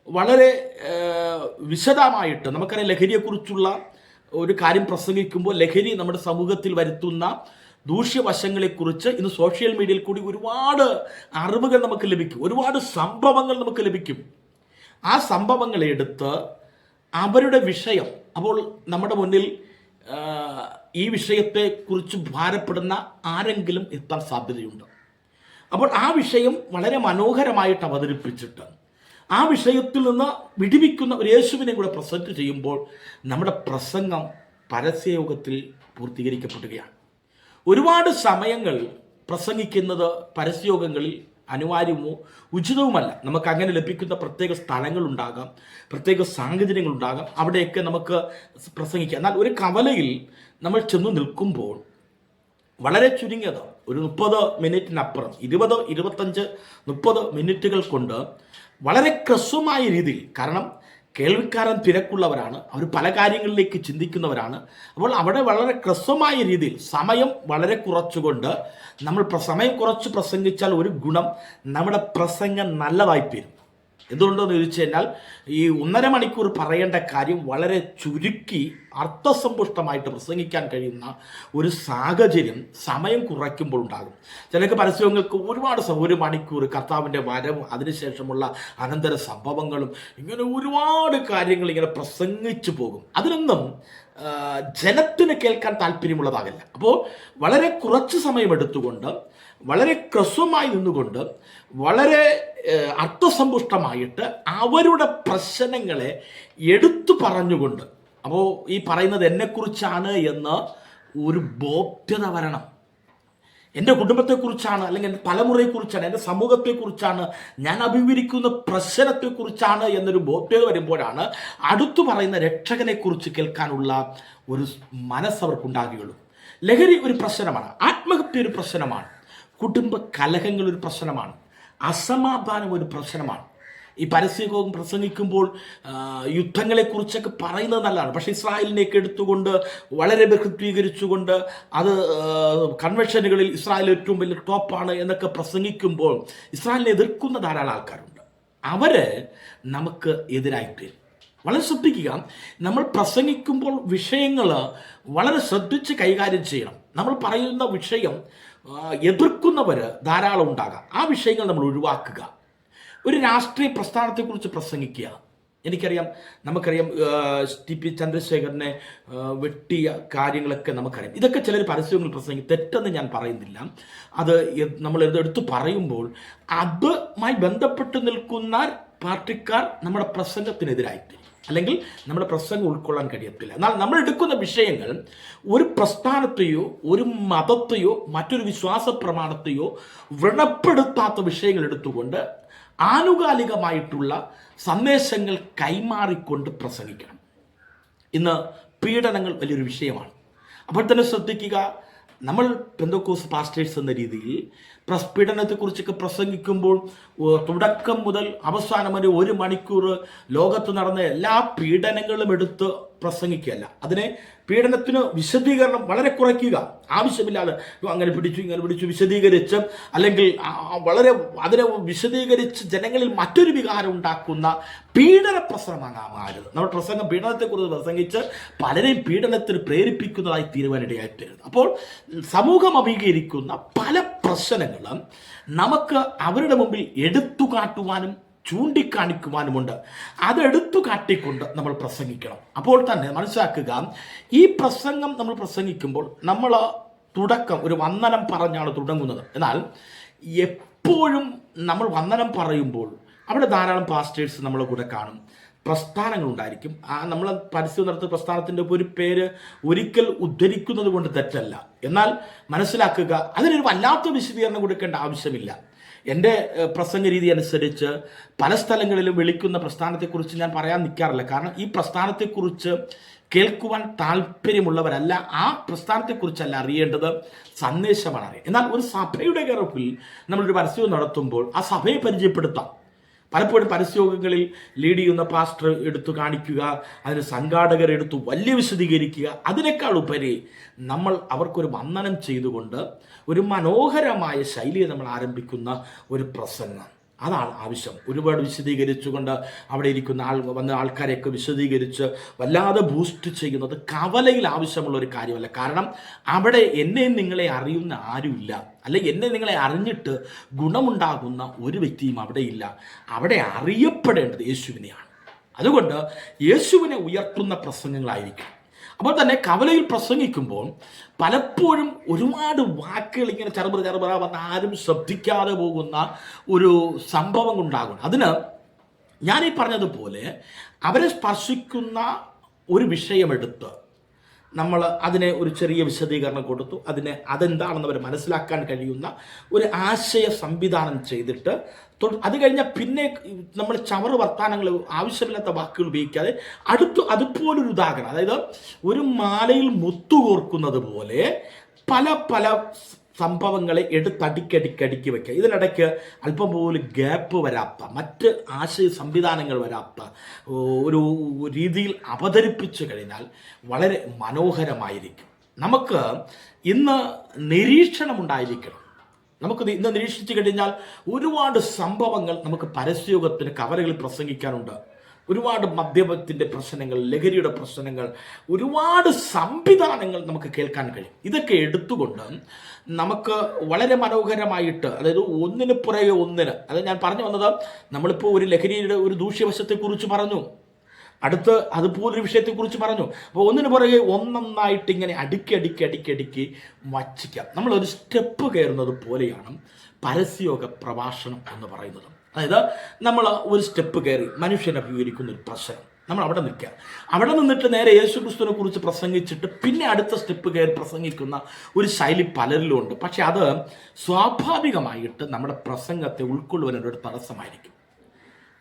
S1: വളരെ വിശദമായിട്ട് നമുക്കറിയാം. ലഹരിയെക്കുറിച്ചുള്ള ഒരു കാര്യം പ്രസംഗിക്കുമ്പോൾ ലഹരി നമ്മുടെ സമൂഹത്തിൽ വരുത്തുന്ന ദൂഷ്യവശങ്ങളെക്കുറിച്ച് ഇന്ന് സോഷ്യൽ മീഡിയയിൽ കൂടി ഒരുപാട് അറിവുകൾ നമുക്ക് ലഭിക്കും, ഒരുപാട് സംഭവങ്ങൾ നമുക്ക് ലഭിക്കും. ആ സംഭവങ്ങളെ എടുത്ത് അവരുടെ വിഷയം, അപ്പോൾ നമ്മുടെ മുന്നിൽ ഈ വിഷയത്തെക്കുറിച്ച് ഭാരപ്പെടുന്ന ആരെങ്കിലും എത്താൻ സാധ്യതയുണ്ട്. അപ്പോൾ ആ വിഷയം വളരെ മനോഹരമായിട്ട് അവതരിപ്പിച്ചിട്ട് ആ വിഷയത്തിൽ നിന്ന് വിടിവിക്കുന്ന ഒരു യേശുവിനെ കൂടെ പ്രസന്റ് ചെയ്യുമ്പോൾ നമ്മുടെ പ്രസംഗം പരസ്യയോഗത്തിൽ പൂർത്തീകരിക്കപ്പെടുകയാണ്. ഒരുപാട് സമയങ്ങൾ പ്രസംഗിക്കുന്നത് പരസ്യയോഗങ്ങളിൽ അനിവാര്യമോ ഉചിതവുമല്ല. നമുക്ക് അങ്ങനെ ലഭിക്കുന്ന പ്രത്യേക സ്ഥലങ്ങളുണ്ടാകാം, പ്രത്യേക സാഹചര്യങ്ങളുണ്ടാകാം, അവിടെയൊക്കെ നമുക്ക് പ്രസംഗിക്കാം. എന്നാൽ ഒരു കവലയിൽ നമ്മൾ ചെന്ന് നിൽക്കുമ്പോൾ വളരെ ചുരുങ്ങിയത് ഒരു 30 മിനിറ്റിനപ്പുറം 20, 25, 30 മിനിറ്റുകൾ കൊണ്ട് വളരെ ഹ്രസ്വമായ രീതിയിൽ, കാരണം കേൾവിക്കാരൻ തിരക്കുള്ളവരാണ്, അവർ പല കാര്യങ്ങളിലേക്ക് ചിന്തിക്കുന്നവരാണ്. അപ്പോൾ അവിടെ വളരെ ഹ്രസ്വമായ രീതിയിൽ സമയം വളരെ കുറച്ചുകൊണ്ട് നമ്മൾ സമയം കുറച്ച് പ്രസംഗിച്ചാൽ ഒരു ഗുണം, നമ്മുടെ പ്രസംഗം നല്ലതായിത്തീരും. എന്തുകൊണ്ടെന്ന് ചോദിച്ചു കഴിഞ്ഞാൽ ഈ 1.5 മണിക്കൂർ പറയേണ്ട കാര്യം വളരെ ചുരുക്കി അർത്ഥസമ്പുഷ്ടമായിട്ട് പ്രസംഗിക്കാൻ കഴിയുന്ന ഒരു സാഹചര്യം സമയം കുറയ്ക്കുമ്പോൾ ഉണ്ടാകും. ചിലക്ക് പരസ്യങ്ങൾക്ക് ഒരുപാട് 1 മണിക്കൂർ കർത്താവിൻ്റെ വരവും അതിനുശേഷമുള്ള അനന്തര സംഭവങ്ങളും ഇങ്ങനെ ഒരുപാട് കാര്യങ്ങൾ ഇങ്ങനെ പ്രസംഗിച്ചു പോകും. അതിനൊന്നും ജനത്തിന് കേൾക്കാൻ താല്പര്യമുള്ളതാകില്ല. അപ്പോൾ വളരെ കുറച്ച് സമയം എടുത്തുകൊണ്ട് വളരെ ഹ്രസ്വമായി നിന്നുകൊണ്ട് വളരെ അർത്ഥസമ്പുഷ്ടമായിട്ട് അവരുടെ പ്രശ്നങ്ങളെ എടുത്തു പറഞ്ഞുകൊണ്ട്, അപ്പോൾ ഈ പറയുന്നത് എന്നെക്കുറിച്ചാണ് എന്ന് ഒരു ബോധ്യത വരണം. എൻ്റെ കുടുംബത്തെക്കുറിച്ചാണ്, അല്ലെങ്കിൽ എൻ്റെ തലമുറയെക്കുറിച്ചാണ്, എൻ്റെ സമൂഹത്തെക്കുറിച്ചാണ്, ഞാൻ അഭിമുഖീകരിക്കുന്ന പ്രശ്നത്തെക്കുറിച്ചാണ് എന്നൊരു ബോധ്യത വരുമ്പോഴാണ് അടുത്തു പറയുന്ന രക്ഷകനെക്കുറിച്ച് കേൾക്കാനുള്ള ഒരു മനസ്സവർക്കുണ്ടാകുകയുള്ളൂ. ലഹരി ഒരു പ്രശ്നമാണ്, ആത്മഹത്യ ഒരു പ്രശ്നമാണ്, കുടുംബ കലഹങ്ങൾ ഒരു പ്രശ്നമാണ്, അസമാധാനം ഒരു പ്രശ്നമാണ്. ഈ പരസ്യവും പ്രസംഗിക്കുമ്പോൾ യുദ്ധങ്ങളെക്കുറിച്ചൊക്കെ പറയുന്നത് നല്ലതാണ്. പക്ഷേ ഇസ്രായേലിനെയൊക്കെ എടുത്തുകൊണ്ട് വളരെ ബഹുത്വീകരിച്ചുകൊണ്ട് അത് കൺവെൻഷനുകളിൽ ഇസ്രായേൽ ഏറ്റവും വലിയ ടോപ്പാണ് എന്നൊക്കെ പ്രസംഗിക്കുമ്പോൾ ഇസ്രായേലിനെ എതിർക്കുന്ന ധാരാളം ആൾക്കാരുണ്ട്. അവർ നമുക്ക് എതിരായിട്ട് വളരെ ശ്രദ്ധിക്കുക. നമ്മൾ പ്രസംഗിക്കുമ്പോൾ വിഷയങ്ങൾ വളരെ ശ്രദ്ധിച്ച് കൈകാര്യം ചെയ്യണം. നമ്മൾ പറയുന്ന വിഷയം എതിർക്കുന്നവർ ധാരാളം ഉണ്ടാകാം. ആ വിഷയങ്ങൾ നമ്മൾ ഒഴിവാക്കുക. ഒരു രാഷ്ട്രീയ പ്രസ്ഥാനത്തെക്കുറിച്ച് പ്രസംഗിക്കുക. നമുക്കറിയാം ടി.പി. ചന്ദ്രശേഖരനെ വെട്ടിയ കാര്യങ്ങളൊക്കെ നമുക്കറിയാം. ഇതൊക്കെ ചിലർ പരസ്യങ്ങൾ പ്രസംഗിക്കും, തെറ്റെന്ന് ഞാൻ പറയുന്നില്ല. അത് നമ്മൾ എടുത്തു പറയുമ്പോൾ അതുമായി ബന്ധപ്പെട്ട് നിൽക്കുന്ന പാർട്ടിക്കാർ നമ്മുടെ പ്രസംഗത്തിനെതിരായിട്ട്, അല്ലെങ്കിൽ നമ്മുടെ പ്രസംഗം ഉൾക്കൊള്ളാൻ കഴിയത്തില്ല. എന്നാൽ നമ്മൾ എടുക്കുന്ന വിഷയങ്ങൾ ഒരു പ്രസ്ഥാനത്തെയോ ഒരു മതത്തെയോ മറ്റൊരു വിശ്വാസ പ്രമാണത്തെയോ വ്രണപ്പെടുത്താത്ത വിഷയങ്ങൾ എടുത്തുകൊണ്ട് ആനുകാലികമായിട്ടുള്ള സന്ദേശങ്ങൾ കൈമാറിക്കൊണ്ട് പ്രസംഗിക്കണം. ഇന്ന് പീഡനങ്ങൾ വലിയൊരു വിഷയമാണ്. അപ്പോൾ തന്നെ ശ്രദ്ധിക്കുക, നമ്മൾ പെന്തക്കോസ് പാസ്റ്റേഴ്സ് എന്ന രീതിയിൽ പീഡനത്തെക്കുറിച്ചൊക്കെ പ്രസംഗിക്കുമ്പോൾ തുടക്കം മുതൽ അവസാനം വരെ 1 മണിക്കൂർ ലോകത്ത് നടന്ന എല്ലാ പീഡനങ്ങളും എടുത്ത് പ്രസംഗിക്കുകയല്ല. അതിനെ പീഡനത്തിന് വിശദീകരണം വളരെ കുറയ്ക്കുക. ആവശ്യമില്ലാതെ അങ്ങനെ പിടിച്ചു ഇങ്ങനെ പിടിച്ചു വിശദീകരിച്ച്, അല്ലെങ്കിൽ വളരെ അതിനെ വിശദീകരിച്ച് ജനങ്ങളിൽ മറ്റൊരു വികാരം ഉണ്ടാക്കുന്ന പീഡന പ്രസംഗമാകരുത്. നമ്മുടെ പ്രസംഗം പീഡനത്തെക്കുറിച്ച് പ്രസംഗിച്ച് പലരെയും പീഡനത്തിന് പ്രേരിപ്പിക്കുന്നതായി തീരുവാനിടയായിത്തീരുന്നത്. അപ്പോൾ സമൂഹം അഭിമുഖീകരിക്കുന്ന പല പ്രശ്നങ്ങളും നമുക്ക് അവരുടെ മുമ്പിൽ എടുത്തു കാട്ടുവാനും ചൂണ്ടിക്കാണിക്കുവാനുമുണ്ട്. അതെടുത്തു കാട്ടിക്കൊണ്ട് നമ്മൾ പ്രസംഗിക്കണം. അപ്പോൾ തന്നെ മനസ്സിലാക്കുക, ഈ പ്രസംഗം നമ്മൾ പ്രസംഗിക്കുമ്പോൾ നമ്മൾ തുടക്കം ഒരു വന്ദനം പറഞ്ഞാണ് തുടങ്ങുന്നത്. എന്നാൽ എപ്പോഴും നമ്മൾ വന്ദനം പറയുമ്പോൾ അവിടെ ധാരാളം പാസ്റ്റേഴ്സ് നമ്മളെ കൂടെ കാണും, പ്രസ്ഥാനങ്ങളുണ്ടായിരിക്കും. നമ്മൾ പരസ്യം നടത്തുന്ന പ്രസ്ഥാനത്തിൻ്റെ ഒരു പേര് ഒരിക്കൽ ഉദ്ധരിക്കുന്നത് കൊണ്ട് തെറ്റല്ല. എന്നാൽ മനസ്സിലാക്കുക, അതിനൊരു വല്ലാത്ത വിശദീകരണം കൊടുക്കേണ്ട ആവശ്യമില്ല. എൻ്റെ പ്രസംഗ രീതി അനുസരിച്ച് പല സ്ഥലങ്ങളിലും വിളിക്കുന്ന പ്രസ്ഥാനത്തെക്കുറിച്ച് ഞാൻ പറയാൻ നിൽക്കാറില്ല. കാരണം ഈ പ്രസ്ഥാനത്തെക്കുറിച്ച് കേൾക്കുവാൻ താല്പര്യമുള്ളവരല്ല, ആ പ്രസ്ഥാനത്തെക്കുറിച്ചല്ല അറിയേണ്ടത്, സന്ദേശമാണ് അറിയുക. എന്നാൽ ഒരു സഭയുടെ ഗർഭിൽ നമ്മളൊരു പരസ്യം നടത്തുമ്പോൾ ആ സഭയെ പരിചയപ്പെടുത്താം. പലപ്പോഴും പരസ്യയോഗങ്ങളിൽ ലീഡ് ചെയ്യുന്ന പാസ്റ്റർ എടുത്തു കാണിക്കുക, അതിന് സംഘാടകർ എടുത്തു വലിയ വിശദീകരിക്കുക. അതിനേക്കാൾ ഉപരി നമ്മൾ അവർക്കൊരു വന്ദനം ചെയ്തുകൊണ്ട് ഒരു മനോഹരമായ ശൈലിയെ നമ്മൾ ആരംഭിക്കുന്ന ഒരു പ്രസംഗം, അതാണ് ആവശ്യം. ഒരുപാട് വിശദീകരിച്ചുകൊണ്ട് അവിടെ ഇരിക്കുന്ന വന്ന ആൾക്കാരെയൊക്കെ വിശദീകരിച്ച് വല്ലാതെ ബൂസ്റ്റ് ചെയ്യുന്നത് കവലയിൽ ആവശ്യമുള്ള ഒരു കാര്യമല്ല. കാരണം അവിടെ എന്നെയും നിങ്ങളെ അറിയുന്ന ആരുമില്ല, അല്ലെങ്കിൽ എന്നെ നിങ്ങളെ അറിഞ്ഞിട്ട് ഗുണമുണ്ടാകുന്ന ഒരു വ്യക്തിയും അവിടെയില്ല. അവിടെ അറിയപ്പെടേണ്ടത് യേശുവിനെയാണ്. അതുകൊണ്ട് യേശുവിനെ ഉയർത്തുന്ന പ്രസംഗങ്ങളായിരിക്കും. അപ്പോൾ തന്നെ കവലയിൽ പ്രസംഗിക്കുമ്പോൾ പലപ്പോഴും ഒരുപാട് വാക്കുകൾ ഇങ്ങനെ ചെറുപറ വന്ന് ആരും ശ്രദ്ധിക്കാതെ പോകുന്ന ഒരു സംഭവം ഉണ്ടാകും. അതിന് ഞാനീ പറഞ്ഞതുപോലെ അവരെ സ്പർശിക്കുന്ന ഒരു വിഷയമെടുത്ത് നമ്മൾ അതിനെ ഒരു ചെറിയ വിശദീകരണം കൊടുത്തു, അതെന്താണെന്ന് അവർ മനസ്സിലാക്കാൻ കഴിയുന്ന ഒരു ആശയ സംവിധാനം ചെയ്തിട്ട് അത് കഴിഞ്ഞാൽ പിന്നെ നമ്മൾ ചവറ് വർത്താനങ്ങൾ, ആവശ്യമില്ലാത്ത വാക്കുകൾ ഉപയോഗിക്കാതെ അതുപോലൊരു ഉദാഹരണം, അതായത് ഒരു മാലയിൽ മുത്തുകോർക്കുന്നത് പോലെ പല പല സംഭവങ്ങളെ എടുത്തടിക്കടിക്കടിക്ക് വയ്ക്കുക. ഇതിനിടയ്ക്ക് അല്പം പോലും ഗ്യാപ്പ് വരാത്ത, മറ്റ് ആശയ സംവിധാനങ്ങൾ വരാത്ത ഒരു രീതിയിൽ അവതരിപ്പിച്ചു കഴിഞ്ഞാൽ വളരെ മനോഹരമായിരിക്കും. നമുക്ക് ഇന്ന് നിരീക്ഷണം ഉണ്ടായിരിക്കണം. നമുക്ക് ഇന്ന് നിരീക്ഷിച്ചു കഴിഞ്ഞാൽ ഒരുപാട് സംഭവങ്ങൾ നമുക്ക് പരസ്യയോഗത്തിന് കവലകളിൽ പ്രസംഗിക്കാനുണ്ട്. ഒരുപാട് മദ്യപത്തിൻ്റെ പ്രശ്നങ്ങൾ, ലഹരിയുടെ പ്രശ്നങ്ങൾ, ഒരുപാട് സംവിധാനങ്ങൾ നമുക്ക് കേൾക്കാൻ കഴിയും. ഇതൊക്കെ എടുത്തുകൊണ്ട് നമുക്ക് വളരെ മനോഹരമായിട്ട്, അതായത് ഒന്നിന് പുറകെ ഒന്നിന്, അതായത് ഞാൻ പറഞ്ഞു വന്നത്, നമ്മളിപ്പോൾ ഒരു ലഹരിയുടെ ഒരു ദൂഷ്യവശത്തെക്കുറിച്ച് പറഞ്ഞു, അടുത്ത് അതുപോലൊരു വിഷയത്തെക്കുറിച്ച് പറഞ്ഞു. അപ്പോൾ ഒന്നിന് പുറകെ ഒന്നൊന്നായിട്ട് ഇങ്ങനെ അടുക്കി വച്ചിക്കാം. നമ്മളൊരു സ്റ്റെപ്പ് കയറുന്നത് പോലെയാണ് പരസ്യയോഗ പ്രഭാഷണം എന്ന് പറയുന്നത്. അതായത് നമ്മൾ ഒരു സ്റ്റെപ്പ് കയറി മനുഷ്യനെ അഭിമുഖീകരിക്കുന്ന ഒരു പ്രശ്നം, നമ്മൾ അവിടെ നിൽക്കുക. അവിടെ നിന്നിട്ട് നേരെ യേശുക്രിസ്തുവിനെ കുറിച്ച് പ്രസംഗിച്ചിട്ട് പിന്നെ അടുത്ത സ്റ്റെപ്പ് കയറി പ്രസംഗിക്കുന്ന ഒരു ശൈലി പലരിലും ഉണ്ട്. പക്ഷെ അത് സ്വാഭാവികമായിട്ട് നമ്മുടെ പ്രസംഗത്തെ ഉൾക്കൊള്ളുവാനൊരു തടസ്സമായിരിക്കും.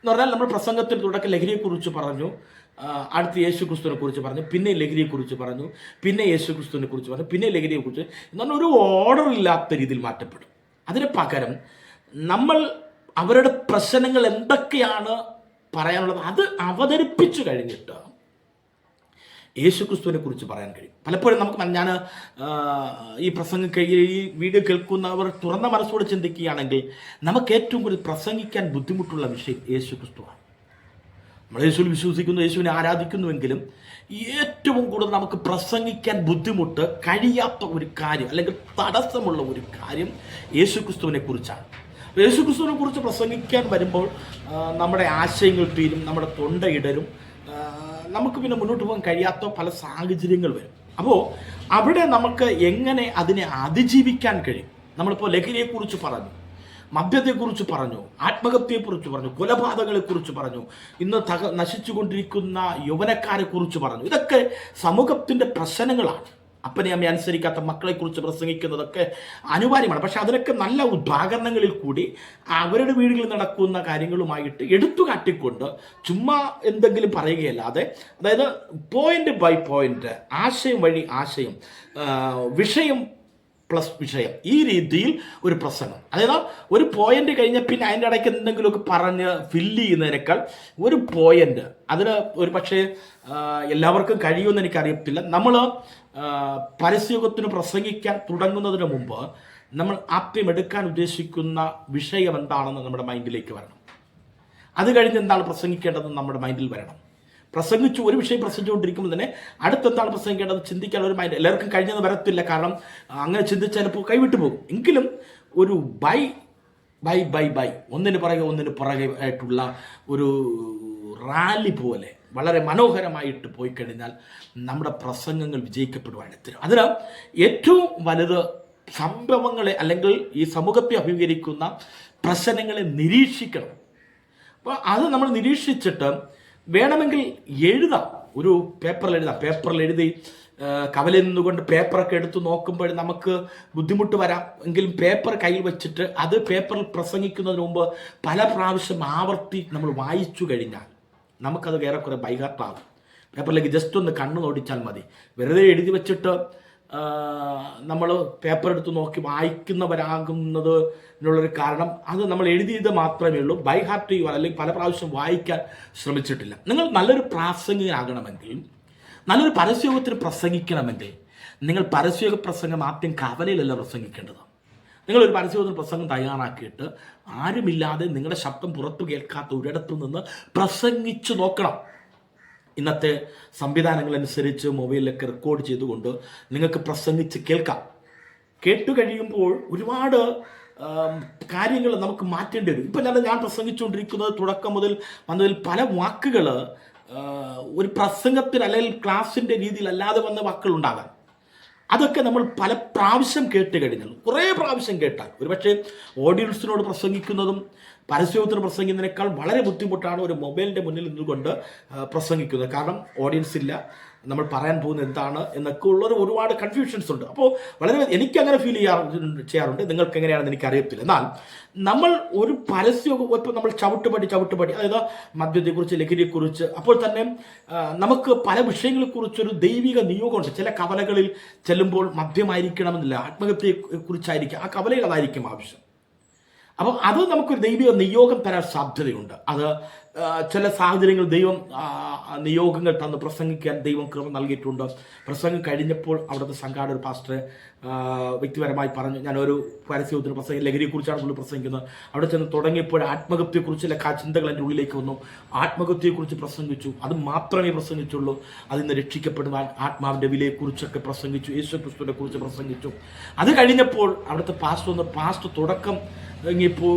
S1: എന്ന് പറഞ്ഞാൽ നമ്മൾ പ്രസംഗത്തിൽ തുടക്കം ലഹരിയെക്കുറിച്ച് പറഞ്ഞു, അടുത്ത് യേശുക്രിസ്തുവിനെ കുറിച്ച് പറഞ്ഞു, പിന്നെ ലഹരിയെക്കുറിച്ച് പറഞ്ഞു, പിന്നെ യേശുക്രിസ്തുവിനെ കുറിച്ച് പറഞ്ഞു, പിന്നെ ലഹരിയെക്കുറിച്ച്, എന്ന് പറഞ്ഞാൽ ഒരു ഓർഡർ ഇല്ലാത്ത രീതിയിൽ മാറ്റപ്പെടും. അതിന് പകരം നമ്മൾ അവരുടെ പ്രശ്നങ്ങൾ എന്തൊക്കെയാണ് പറയാനുള്ളത് അത് അവതരിപ്പിച്ചു കഴിഞ്ഞിട്ട് യേശുക്രിസ്തുവിനെ കുറിച്ച് പറയാൻ കഴിയും. പലപ്പോഴും നമുക്ക്, ഞാൻ ഈ ഈ വീഡിയോ കേൾക്കുന്നവർ തുറന്ന മനസ്സോടെ ചിന്തിക്കുകയാണെങ്കിൽ നമുക്ക് ഏറ്റവും കൂടുതൽ പ്രസംഗിക്കാൻ ബുദ്ധിമുട്ടുള്ള വിഷയം യേശുക്രിസ്തുവാണ്. നമ്മൾ യേശുവിൽ വിശ്വസിക്കുന്നു, യേശുവിനെ ആരാധിക്കുന്നുവെങ്കിലും ഏറ്റവും കൂടുതൽ നമുക്ക് പ്രസംഗിക്കാൻ ബുദ്ധിമുട്ട് കഴിയാത്ത ഒരു കാര്യം, അല്ലെങ്കിൽ തടസ്സമുള്ള ഒരു കാര്യം യേശുക്രിസ്തുവിനെ കുറിച്ചാണ്. യേശുക്രിസ്തുവിനെ കുറിച്ച് പ്രസംഗിക്കാൻ വരുമ്പോൾ നമ്മുടെ ആശയങ്ങൾ തീരും, നമ്മുടെ തൊണ്ടയിടരും, നമുക്ക് പിന്നെ മുന്നോട്ട് പോകാൻ കഴിയാത്ത പല സാഹചര്യങ്ങൾ വരും. അപ്പോൾ അവിടെ നമുക്ക് എങ്ങനെ അതിനെ അതിജീവിക്കാൻ കഴിയും? നമ്മളിപ്പോൾ ലഹരിയെക്കുറിച്ച് പറഞ്ഞു, മദ്യത്തെക്കുറിച്ച് പറഞ്ഞു, ആത്മഹത്യയെക്കുറിച്ച് പറഞ്ഞു, കൊലപാതകങ്ങളെക്കുറിച്ച് പറഞ്ഞു, ഇന്ന് നശിച്ചുകൊണ്ടിരിക്കുന്ന യൗവനക്കാരെ കുറിച്ച് പറഞ്ഞു. ഇതൊക്കെ സമൂഹത്തിൻ്റെ പ്രശ്നങ്ങളാണ്. അപ്പനെ അമ്മയെ അനുസരിക്കാത്ത മക്കളെക്കുറിച്ച് പ്രസംഗിക്കുന്നതൊക്കെ അനിവാര്യമാണ്. പക്ഷെ അതിനൊക്കെ നല്ല ഉദാഹരണങ്ങളിൽ കൂടി അവരുടെ വീടുകളിൽ നടക്കുന്ന കാര്യങ്ങളുമായിട്ട് എടുത്തു കാട്ടിക്കൊണ്ട് ചുമ്മാ എന്തെങ്കിലും പറയുകയല്ലാതെ, അതായത് പോയിന്റ് ബൈ പോയിന്റ്, ആശയം വഴി ആശയം, വിഷയം പ്ലസ് വിഷയം, ഈ രീതിയിൽ ഒരു പ്രസംഗം. അതായത് ഒരു പോയിന്റ് കഴിഞ്ഞാൽ പിന്നെ അതിൻ്റെ ഇടയ്ക്ക് എന്തെങ്കിലുമൊക്കെ പറഞ്ഞ് ഫില്ല് ചെയ്യുന്നതിനേക്കാൾ ഒരു പോയിന്റ്, അതിന് ഒരു പക്ഷേ എല്ലാവർക്കും കഴിയുമെന്ന് എനിക്കറിയത്തില്ല. നമ്മൾ പരസ്യയോഗത്തിന് പ്രസംഗിക്കാൻ തുടങ്ങുന്നതിന് മുമ്പ് നമ്മൾ ആദ്യം എടുക്കാൻ ഉദ്ദേശിക്കുന്ന വിഷയം എന്താണെന്ന് നമ്മുടെ മൈൻഡിലേക്ക് വരണം. അത് കഴിഞ്ഞ് എന്താണ് പ്രസംഗിക്കേണ്ടതെന്ന് നമ്മുടെ മൈൻഡിൽ വരണം. പ്രസംഗിച്ചു ഒരു വിഷയം പ്രസംഗിച്ചുകൊണ്ടിരിക്കുമ്പോൾ തന്നെ അടുത്തെന്താണ് പ്രസംഗിക്കേണ്ടത് ചിന്തിക്കാൻ ഒരു മൈൻഡ് എല്ലാവർക്കും കഴിഞ്ഞെന്ന് വരത്തില്ല. കാരണം അങ്ങനെ ചിന്തിച്ചാൽ ഇപ്പോൾ കൈവിട്ടു പോകും. എങ്കിലും ഒരു ബൈ ബൈ ബൈ ബൈ, ഒന്നിന് പുറകെ ആയിട്ടുള്ള ഒരു റാലി പോലെ വളരെ മനോഹരമായിട്ട് പോയി കഴിഞ്ഞാൽ നമ്മുടെ പ്രസംഗങ്ങൾ വിജയിക്കപ്പെടുവാണ്. അതിന് ഏറ്റവും വലുത് സംഭവങ്ങളെ, അല്ലെങ്കിൽ ഈ സമൂഹത്തെ അഭിമുഖീകരിക്കുന്ന പ്രശ്നങ്ങളെ നിരീക്ഷിക്കണം. അപ്പോൾ അത് നമ്മൾ നിരീക്ഷിച്ചിട്ട് വേണമെങ്കിൽ എഴുതാം, ഒരു പേപ്പറിൽ എഴുതി കവലയിൽ നിന്നുകൊണ്ട് പേപ്പറൊക്കെ എടുത്ത് നോക്കുമ്പോൾ നമുക്ക് ബുദ്ധിമുട്ട് വരാം. എങ്കിലും പേപ്പർ കയ്യിൽ വെച്ചിട്ട് അത് പേപ്പറിൽ പ്രസംഗിക്കുന്നതിന് മുമ്പ് പല പ്രാവശ്യം ആവർത്തി നമ്മൾ വായിച്ചു കഴിഞ്ഞാൽ നമുക്കത് ഏറെക്കുറെ ബൈഹാർട്ടാകും. പേപ്പറിലേക്ക് ജസ്റ്റ് ഒന്ന് കണ്ണ് നോടിച്ചാൽ മതി. വെറുതെ എഴുതി വെച്ചിട്ട് നമ്മൾ പേപ്പർ എടുത്ത് നോക്കി വായിക്കുന്നവരാകുന്നതിനുള്ളൊരു കാരണം അത് നമ്മൾ എഴുതിയത് മാത്രമേ ഉള്ളൂ. ബൈ ഹാർട്ട് ചെയ്യുക അല്ലെങ്കിൽ പല പ്രാവശ്യം വായിക്കാൻ ശ്രമിച്ചിട്ടില്ല. നിങ്ങൾ നല്ലൊരു പ്രാസംഗികനാകണമെങ്കിൽ, നല്ലൊരു പരസ്യയോഗത്തിന് പ്രസംഗിക്കണമെങ്കിൽ നിങ്ങൾ പരസ്യയോഗ പ്രസംഗം ആദ്യം കവലയിലല്ല പ്രസംഗിക്കേണ്ടത്. നിങ്ങളൊരു പരസ്യയോഗത്തിന് പ്രസംഗം തയ്യാറാക്കിയിട്ട് ആരുമില്ലാതെ നിങ്ങളുടെ ശബ്ദം പുറത്തു കേൾക്കാത്ത ഒരിടത്തു നിന്ന് പ്രസംഗിച്ചു നോക്കണം. ഇന്നത്തെ സംവിധാനങ്ങളനുസരിച്ച് മൊബൈലിലൊക്കെ റെക്കോർഡ് ചെയ്തുകൊണ്ട് നിങ്ങൾക്ക് പ്രസംഗിച്ച് കേൾക്കാം. കേട്ടു കഴിയുമ്പോൾ ഒരുപാട് കാര്യങ്ങൾ നമുക്ക് മാറ്റേണ്ടി വരും. ഇപ്പം ഞാൻ പ്രസംഗിച്ചുകൊണ്ടിരിക്കുന്നത് തുടക്കം മുതൽ വന്നതിൽ പല വാക്കുകൾ ഒരു പ്രസംഗത്തിന് അല്ലെങ്കിൽ ക്ലാസിൻ്റെ രീതിയിൽ അല്ലാതെ വന്ന വാക്കുകൾ ഉണ്ടാകാം. അതൊക്കെ നമ്മൾ പല പ്രാവശ്യം കേട്ട് കഴിഞ്ഞാൽ, കുറേ പ്രാവശ്യം കേട്ടാൽ, ഒരുപക്ഷെ ഓഡിയൻസിനോട് പ്രസംഗിക്കുന്നതും പരസ്യത്തിന് പ്രസംഗിക്കുന്നതിനേക്കാൾ വളരെ ബുദ്ധിമുട്ടാണ് ഒരു മൊബൈലിൻ്റെ മുന്നിൽ നിന്നുകൊണ്ട് പ്രസംഗിക്കുന്നത്. കാരണം ഓഡിയൻസ് ഇല്ല, നമ്മൾ പറയാൻ പോകുന്നത് എന്താണ് എന്നൊക്കെ ഉള്ളൊരു ഒരുപാട് കൺഫ്യൂഷൻസ് ഉണ്ട്. അപ്പോൾ വളരെ എനിക്കങ്ങനെ ഫീൽ ചെയ്യാറുണ്ട്, നിങ്ങൾക്ക് എങ്ങനെയാണെന്ന് എനിക്കറിയത്തില്ല. എന്നാൽ നമ്മൾ ഒരു പരസ്യമൊക്കെ ഇപ്പോൾ നമ്മൾ ചവിട്ടുപടി അതായത് മദ്യത്തെക്കുറിച്ച്, ലഹരിയെക്കുറിച്ച്, അപ്പോൾ തന്നെ നമുക്ക് പല വിഷയങ്ങളെക്കുറിച്ചൊരു ദൈവിക നിയോഗമുണ്ട്. ചില കവലകളിൽ ചെല്ലുമ്പോൾ മദ്യമായിരിക്കണമെന്നില്ല, ആത്മഹത്യയെക്കുറിച്ചായിരിക്കും, ആ കവലയിൽ അതായിരിക്കും ആവശ്യം. അപ്പോൾ അത് നമുക്കൊരു ദൈവിക നിയോഗം തരാൻ സാധ്യതയുണ്ട്. അത് ചില സാഹചര്യങ്ങൾ ദൈവം നിയോഗങ്ങൾ തന്ന് പ്രസംഗിക്കാൻ ദൈവം കൃപ നൽകിയിട്ടുണ്ട്. പ്രസംഗം കഴിഞ്ഞപ്പോൾ അവിടുത്തെ സംഘാടക ഒരു പാസ്റ്റർ വ്യക്തിപരമായി പറഞ്ഞു, ഞാനൊരു പരസ്യത്തിന് ലഹരിയെക്കുറിച്ചാണ് പുള്ളി പ്രസംഗിക്കുന്നത്. അവിടെ ചെന്ന് തുടങ്ങിയപ്പോൾ ആത്മഹത്യയെക്കുറിച്ചുള്ള ചിന്തകൾ എൻ്റെ ഉള്ളിലേക്ക് വന്നു. ആത്മഹത്യയെക്കുറിച്ച് പ്രസംഗിച്ചു, അത് മാത്രമേ പ്രസംഗിച്ചുള്ളൂ. അതിൽ നിന്ന് രക്ഷിക്കപ്പെടുവാൻ ആത്മാവിൻ്റെ വിലയെക്കുറിച്ചൊക്കെ പ്രസംഗിച്ചു, യേശുക്രിസ്തുവിനെ കുറിച്ച് പ്രസംഗിച്ചു. അത് കഴിഞ്ഞപ്പോൾ അവിടുത്തെ പാസ്റ്റർ തുടക്കം ഇപ്പോൾ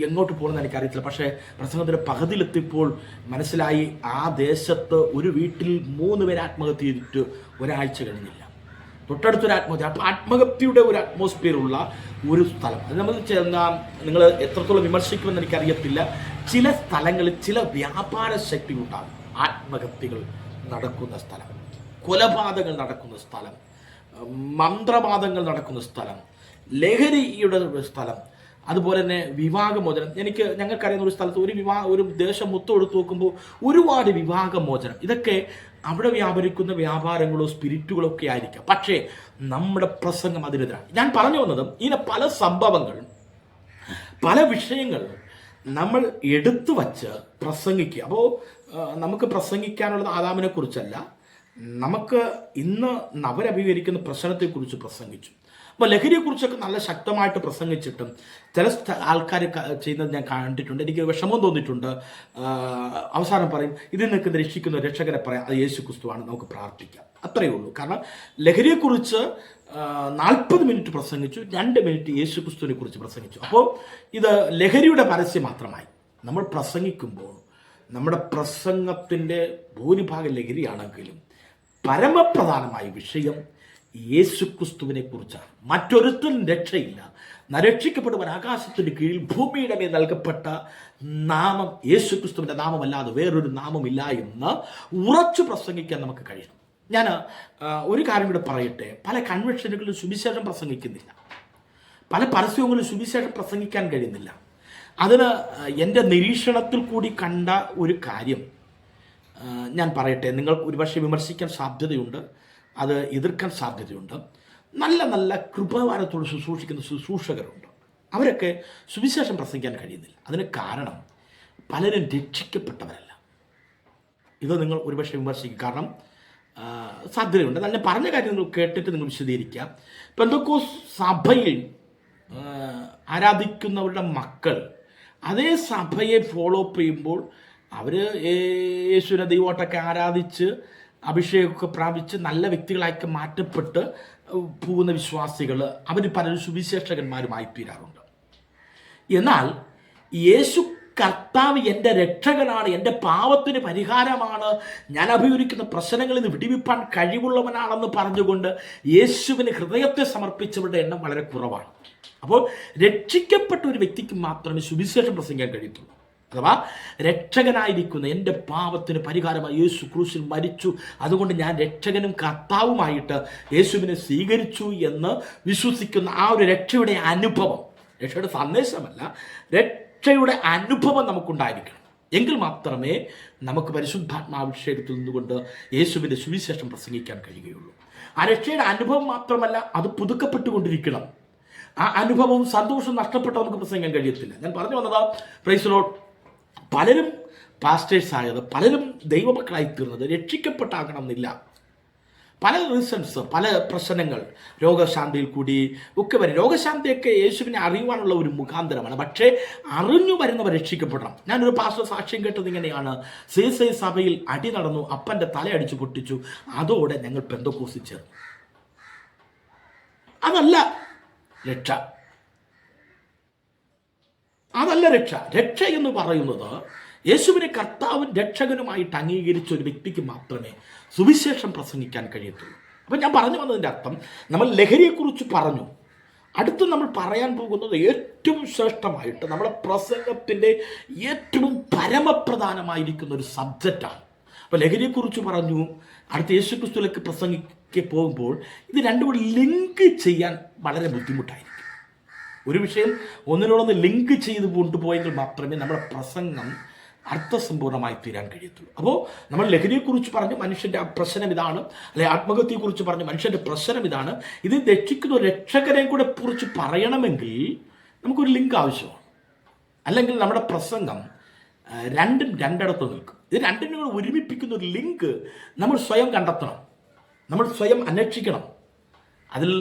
S1: എങ്ങോട്ട് പോകുമെന്ന് എനിക്കറിയത്തില്ല. പക്ഷേ പ്രസംഗത്തിൻ്റെ പകുതിയിലെത്തിയപ്പോൾ മനസ്സിലായി, ആ ദേശത്ത് ഒരു വീട്ടിൽ 3 പേര് ആത്മഹത്യ ചെയ്തിട്ട് ഒരാഴ്ച കഴിഞ്ഞില്ല. തൊട്ടടുത്തൊരു ആത്മഹത്യ. അപ്പോൾ ആത്മഹത്യയുടെ ഒരു അറ്റ്മോസ്ഫിയർ ഉള്ള ഒരു സ്ഥലം. അത് നമ്മൾ നിങ്ങൾ എത്രത്തോളം വിമർശിക്കുമെന്ന് എനിക്കറിയത്തില്ല. ചില സ്ഥലങ്ങളിൽ ചില വ്യാപാര ശക്തി ഉണ്ടാകും. ആത്മഹത്യകൾ നടക്കുന്ന സ്ഥലം, കൊലപാതകങ്ങൾ നടക്കുന്ന സ്ഥലം, മന്ത്രവാദങ്ങൾ നടക്കുന്ന സ്ഥലം, ലഹരിയുടെ സ്ഥലം, അതുപോലെ തന്നെ വിവാഹമോചനം. ഞങ്ങൾക്കറിയുന്ന ഒരു സ്ഥലത്ത് ഒരു ദേശം മൊത്തം എടുത്തു നോക്കുമ്പോൾ ഒരുപാട് വിവാഹമോചനം. ഇതൊക്കെ അവിടെ വ്യാപരിക്കുന്ന വ്യാപാരങ്ങളോ സ്പിരിറ്റുകളോ ഒക്കെ ആയിരിക്കാം. പക്ഷേ നമ്മുടെ പ്രസംഗം അതിനെതിരാണ്. ഞാൻ പറഞ്ഞു വന്നതും ഇങ്ങനെ പല സംഭവങ്ങൾ, പല വിഷയങ്ങൾ നമ്മൾ എടുത്തു വച്ച് പ്രസംഗിക്കുക. അപ്പോൾ നമുക്ക് പ്രസംഗിക്കാനുള്ളത് ആദാമിനെ കുറിച്ചല്ല, നമുക്ക് ഇന്ന് അവരഭിമുഖീകരിക്കുന്ന പ്രശ്നത്തെക്കുറിച്ച് പ്രസംഗിച്ചു. അപ്പോൾ ലഹരിയെക്കുറിച്ചൊക്കെ നല്ല ശക്തമായിട്ട് പ്രസംഗിച്ചിട്ടും ചില ആൾക്കാർ ചെയ്യുന്നത് ഞാൻ കണ്ടിട്ടുണ്ട്. എനിക്ക് വിഷമം തോന്നിയിട്ടുണ്ട്. അവസാനം പറയും, ഇതിൽ നിൽക്കുന്ന രക്ഷിക്കുന്ന രക്ഷകരെ പറയാം, അത് യേശു ക്രിസ്തുവാണ്, നമുക്ക് പ്രാർത്ഥിക്കാം. അത്രയേ ഉള്ളൂ. കാരണം ലഹരിയെക്കുറിച്ച് 40 മിനിറ്റ് പ്രസംഗിച്ചു, 2 മിനിറ്റ് യേശു ക്രിസ്തുവിനെ കുറിച്ച് പ്രസംഗിച്ചു. അപ്പോൾ ഇത് ലഹരിയുടെ പരസ്യം മാത്രമായി. നമ്മൾ പ്രസംഗിക്കുമ്പോൾ നമ്മുടെ പ്രസംഗത്തിൻ്റെ ഭൂരിഭാഗം ലഹരിയാണെങ്കിലും പരമപ്രധാനമായ വിഷയം യേശുക്രിസ്തുവിനെ കുറിച്ചാണ്. മറ്റൊരുത്തരും രക്ഷയില്ല, രക്ഷിക്കപ്പെടുവാൻ ആകാശത്തിന് കീഴിൽ ഭൂമിയുടെ മേൽ നൽകപ്പെട്ട നാമം യേശുക്രിസ്തുവിൻ്റെ നാമമല്ലാതെ വേറൊരു നാമമില്ല എന്ന് ഉറച്ചു പ്രസംഗിക്കാൻ നമുക്ക് കഴിയണം. ഞാൻ ഒരു കാര്യം കൂടെ പറയട്ടെ. പല കൺവെൻഷനുകളിലും സുവിശേഷം പ്രസംഗിക്കുന്നില്ല, പല പരസ്യങ്ങളിലും സുവിശേഷം പ്രസംഗിക്കാൻ കഴിയുന്നില്ല. അതിന് എൻ്റെ നിരീക്ഷണത്തിൽ കൂടി കണ്ട ഒരു കാര്യം ഞാൻ പറയട്ടെ. നിങ്ങൾ ഒരുപക്ഷെ വിമർശിക്കാൻ സാധ്യതയുണ്ട്, അത് എതിർക്കാൻ സാധ്യതയുണ്ട്. നല്ല നല്ല കൃപാവാരത്തോട് ശുശ്രൂഷിക്കുന്ന ശുശ്രൂഷകരുണ്ട്. അവരൊക്കെ സുവിശേഷം പ്രസംഗിക്കാൻ കഴിയുന്നില്ല. അതിന് കാരണം പലരും രക്ഷിക്കപ്പെട്ടവരല്ല. ഇത് നിങ്ങൾ ഒരുപക്ഷെ വിമർശിക്കും, കാരണം സാധ്യതയുണ്ട്. നല്ല പറഞ്ഞ കാര്യം നിങ്ങൾ കേട്ടിട്ട് നിങ്ങൾ വിശദീകരിക്കുക. പെന്തക്കോസ്ത് സഭയിൽ ആരാധിക്കുന്നവരുടെ മക്കൾ അതേ സഭയെ ഫോളോ അപ്പ് ചെയ്യുമ്പോൾ അവർ യേശുവിനെ ദൈവമായിട്ടൊക്കെ ആരാധിച്ച് അഭിഷേകമൊക്കെ പ്രാപിച്ച് നല്ല വ്യക്തികളാക്കി മാറ്റപ്പെട്ട് പോകുന്ന വിശ്വാസികൾ അവർ പലരും സുവിശേഷകന്മാരുമായി തീരാറുണ്ട്. എന്നാൽ യേശു കർത്താവ് എൻ്റെ രക്ഷകനാണ്, എൻ്റെ പാവത്തിന് പരിഹാരമാണ്, ഞാൻ അഭിമുഖീകരിക്കുന്ന പ്രശ്നങ്ങളിൽ നിന്ന് വിടിവിപ്പാൻ കഴിവുള്ളവനാണെന്ന് പറഞ്ഞുകൊണ്ട് യേശുവിന് ഹൃദയത്തെ സമർപ്പിച്ചവരുടെ എണ്ണം വളരെ കുറവാണ്. അപ്പോൾ രക്ഷിക്കപ്പെട്ട ഒരു വ്യക്തിക്ക് മാത്രമേ സുവിശേഷം പ്രസംഗിക്കാൻ കഴിയത്തുള്ളൂ. അഥവാ രക്ഷകനായിരിക്കുന്ന എൻ്റെ പാപത്തിന് പരിഹാരമായി യേശു ക്രൂശിൽ മരിച്ചു, അതുകൊണ്ട് ഞാൻ രക്ഷകനും കർത്താവുമായിട്ട് യേശുവിനെ സ്വീകരിച്ചു എന്ന് വിശ്വസിക്കുന്ന ആ ഒരു രക്ഷയുടെ അനുഭവം, രക്ഷയുടെ സന്ദേശമല്ല, രക്ഷയുടെ അനുഭവം നമുക്കുണ്ടായിരിക്കണം. എങ്കിൽ മാത്രമേ നമുക്ക് പരിശുദ്ധാത്മാഭിഷേകത്തിൽ നിന്നുകൊണ്ട് യേശുവിൻ്റെ സുവിശേഷം പ്രസംഗിക്കാൻ കഴിയുകയുള്ളൂ. ആ രക്ഷയുടെ അനുഭവം മാത്രമല്ല, അത് പുതുക്കപ്പെട്ടുകൊണ്ടിരിക്കണം. ആ അനുഭവവും സന്തോഷവും നഷ്ടപ്പെട്ട് നമുക്ക് പ്രസംഗിക്കാൻ കഴിയത്തില്ല. ഞാൻ പറഞ്ഞു വന്നതാ, പ്രൈസ് ദി ലോർഡ്, പലരും പാസ്റ്റേഴ്സ് ആയത്, പലരും ദൈവമക്കളായി തീർന്നത് രക്ഷിക്കപ്പെട്ടാകണം എന്നില്ല. പല റീസൺസ്, പല പ്രശ്നങ്ങൾ, രോഗശാന്തിയിൽ കൂടി ഒക്കെ വരും. രോഗശാന്തിയൊക്കെ യേശുവിനെ അറിയുവാനുള്ള ഒരു മുഖാന്തരമാണ്. പക്ഷേ അറിഞ്ഞു വരുന്നവർ രക്ഷിക്കപ്പെടണം. ഞാനൊരു പാസ്റ്റർ സാക്ഷ്യം കേട്ടത് ഇങ്ങനെയാണ്. CSI സഭയിൽ അടി നടന്നു, അപ്പൻ്റെ തലയടിച്ചു പൊട്ടിച്ചു, അതോടെ ഞങ്ങൾ പെന്തക്കോസ്തിൽ ചേർന്നു. അതല്ല രക്ഷ, അതല്ല രക്ഷ. രക്ഷ എന്ന് പറയുന്നത് യേശുവിനെ കർത്താവും രക്ഷകനുമായിട്ട് അംഗീകരിച്ച ഒരു വ്യക്തിക്ക് മാത്രമേ സുവിശേഷം പ്രസംഗിക്കാൻ കഴിയത്തുള്ളൂ. അപ്പം ഞാൻ പറഞ്ഞു വന്നതിൻ്റെ അർത്ഥം, നമ്മൾ ലഹരിയെക്കുറിച്ച് പറഞ്ഞു, അടുത്ത് നമ്മൾ പറയാൻ പോകുന്നത് ഏറ്റവും ശ്രേഷ്ഠമായിട്ട് നമ്മുടെ പ്രസംഗത്തിൻ്റെ ഏറ്റവും പരമപ്രധാനമായിരിക്കുന്ന ഒരു സബ്ജക്റ്റാണ്. അപ്പോൾ ലഹരിയെക്കുറിച്ച് പറഞ്ഞു, അടുത്ത യേശുക്രിസ്തുവിലേക്ക് പ്രസംഗിക്ക് പോകുമ്പോൾ ഇത് രണ്ടും കൂടി ലിങ്ക് ചെയ്യാൻ വളരെ ബുദ്ധിമുട്ടായിരിക്കും. ഒരു വിഷയം ഒന്നിനോടൊന്ന് ലിങ്ക് ചെയ്ത് കൊണ്ടുപോയെങ്കിൽ മാത്രമേ നമ്മുടെ പ്രസംഗം അർത്ഥസമ്പൂർണ്ണമായി തീരാൻ കഴിയത്തുള്ളൂ. അപ്പോൾ നമ്മൾ ലഹരിയെക്കുറിച്ച് പറഞ്ഞു, മനുഷ്യൻ്റെ പ്രശ്നം ഇതാണ്, അല്ലെ ആത്മഹത്യയെക്കുറിച്ച് പറഞ്ഞു, മനുഷ്യൻ്റെ പ്രശ്നം ഇതാണ്. ഇത് രക്ഷിക്കുന്ന ഒരു രക്ഷകനെ കൂടെ കുറിച്ച് പറയണമെങ്കിൽ നമുക്കൊരു ലിങ്ക് ആവശ്യമാണ്. അല്ലെങ്കിൽ നമ്മുടെ പ്രസംഗം രണ്ടും രണ്ടിടത്ത് നിൽക്കും. ഇത് രണ്ടിനും കൂടെ ഒരുമിപ്പിക്കുന്ന ഒരു ലിങ്ക് നമ്മൾ സ്വയം കണ്ടെത്തണം, നമ്മൾ സ്വയം അന്വേഷിക്കണം. അതിൽ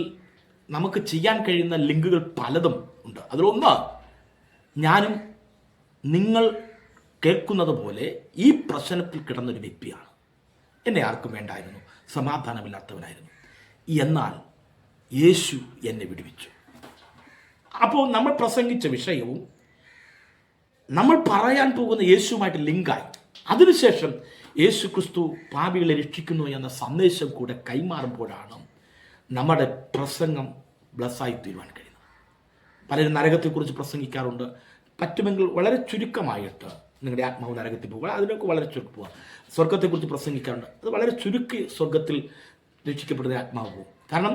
S1: നമുക്ക് ചെയ്യാൻ കഴിയുന്ന ലിങ്കുകൾ പലതും ഉണ്ട്. അതിലൊന്ന്, ഞാനും നിങ്ങൾ കേൾക്കുന്നത് പോലെ ഈ പ്രശ്നത്തിൽ കിടന്നൊരു വ്യക്തിയാണ്. എന്നെ ആർക്കും വേണ്ടായിരുന്നു, സമാധാനമില്ലാത്തവനായിരുന്നു, എന്നാൽ യേശു എന്നെ വിടുവിച്ചു. അപ്പോൾ നമ്മൾ പ്രസംഗിച്ച വിഷയവും നമ്മൾ പറയാൻ പോകുന്ന യേശുവുമായിട്ട് ലിങ്കായി. അതിനുശേഷം യേശു ക്രിസ്തു പാപികളെ രക്ഷിക്കുന്നു എന്ന സന്ദേശം കൂടെ കൈമാറുമ്പോഴാണ് നമ്മുടെ പ്രസംഗം ബ്ലസ്സായി തീരുവാൻ കഴിയുന്നത്. പലരും നരകത്തെക്കുറിച്ച് പ്രസംഗിക്കാറുണ്ട്. പറ്റുമെങ്കിൽ വളരെ ചുരുക്കമായിട്ട് നിങ്ങളുടെ ആത്മാവ് നരകത്തിൽ പോകുക, അതിനൊക്കെ വളരെ ചുരുക്കി പോവുക. സ്വർഗത്തെക്കുറിച്ച് പ്രസംഗിക്കാറുണ്ട്, അത് വളരെ ചുരുക്കി സ്വർഗത്തിൽ രക്ഷിക്കപ്പെടുന്ന ആത്മാവ് പോകും. കാരണം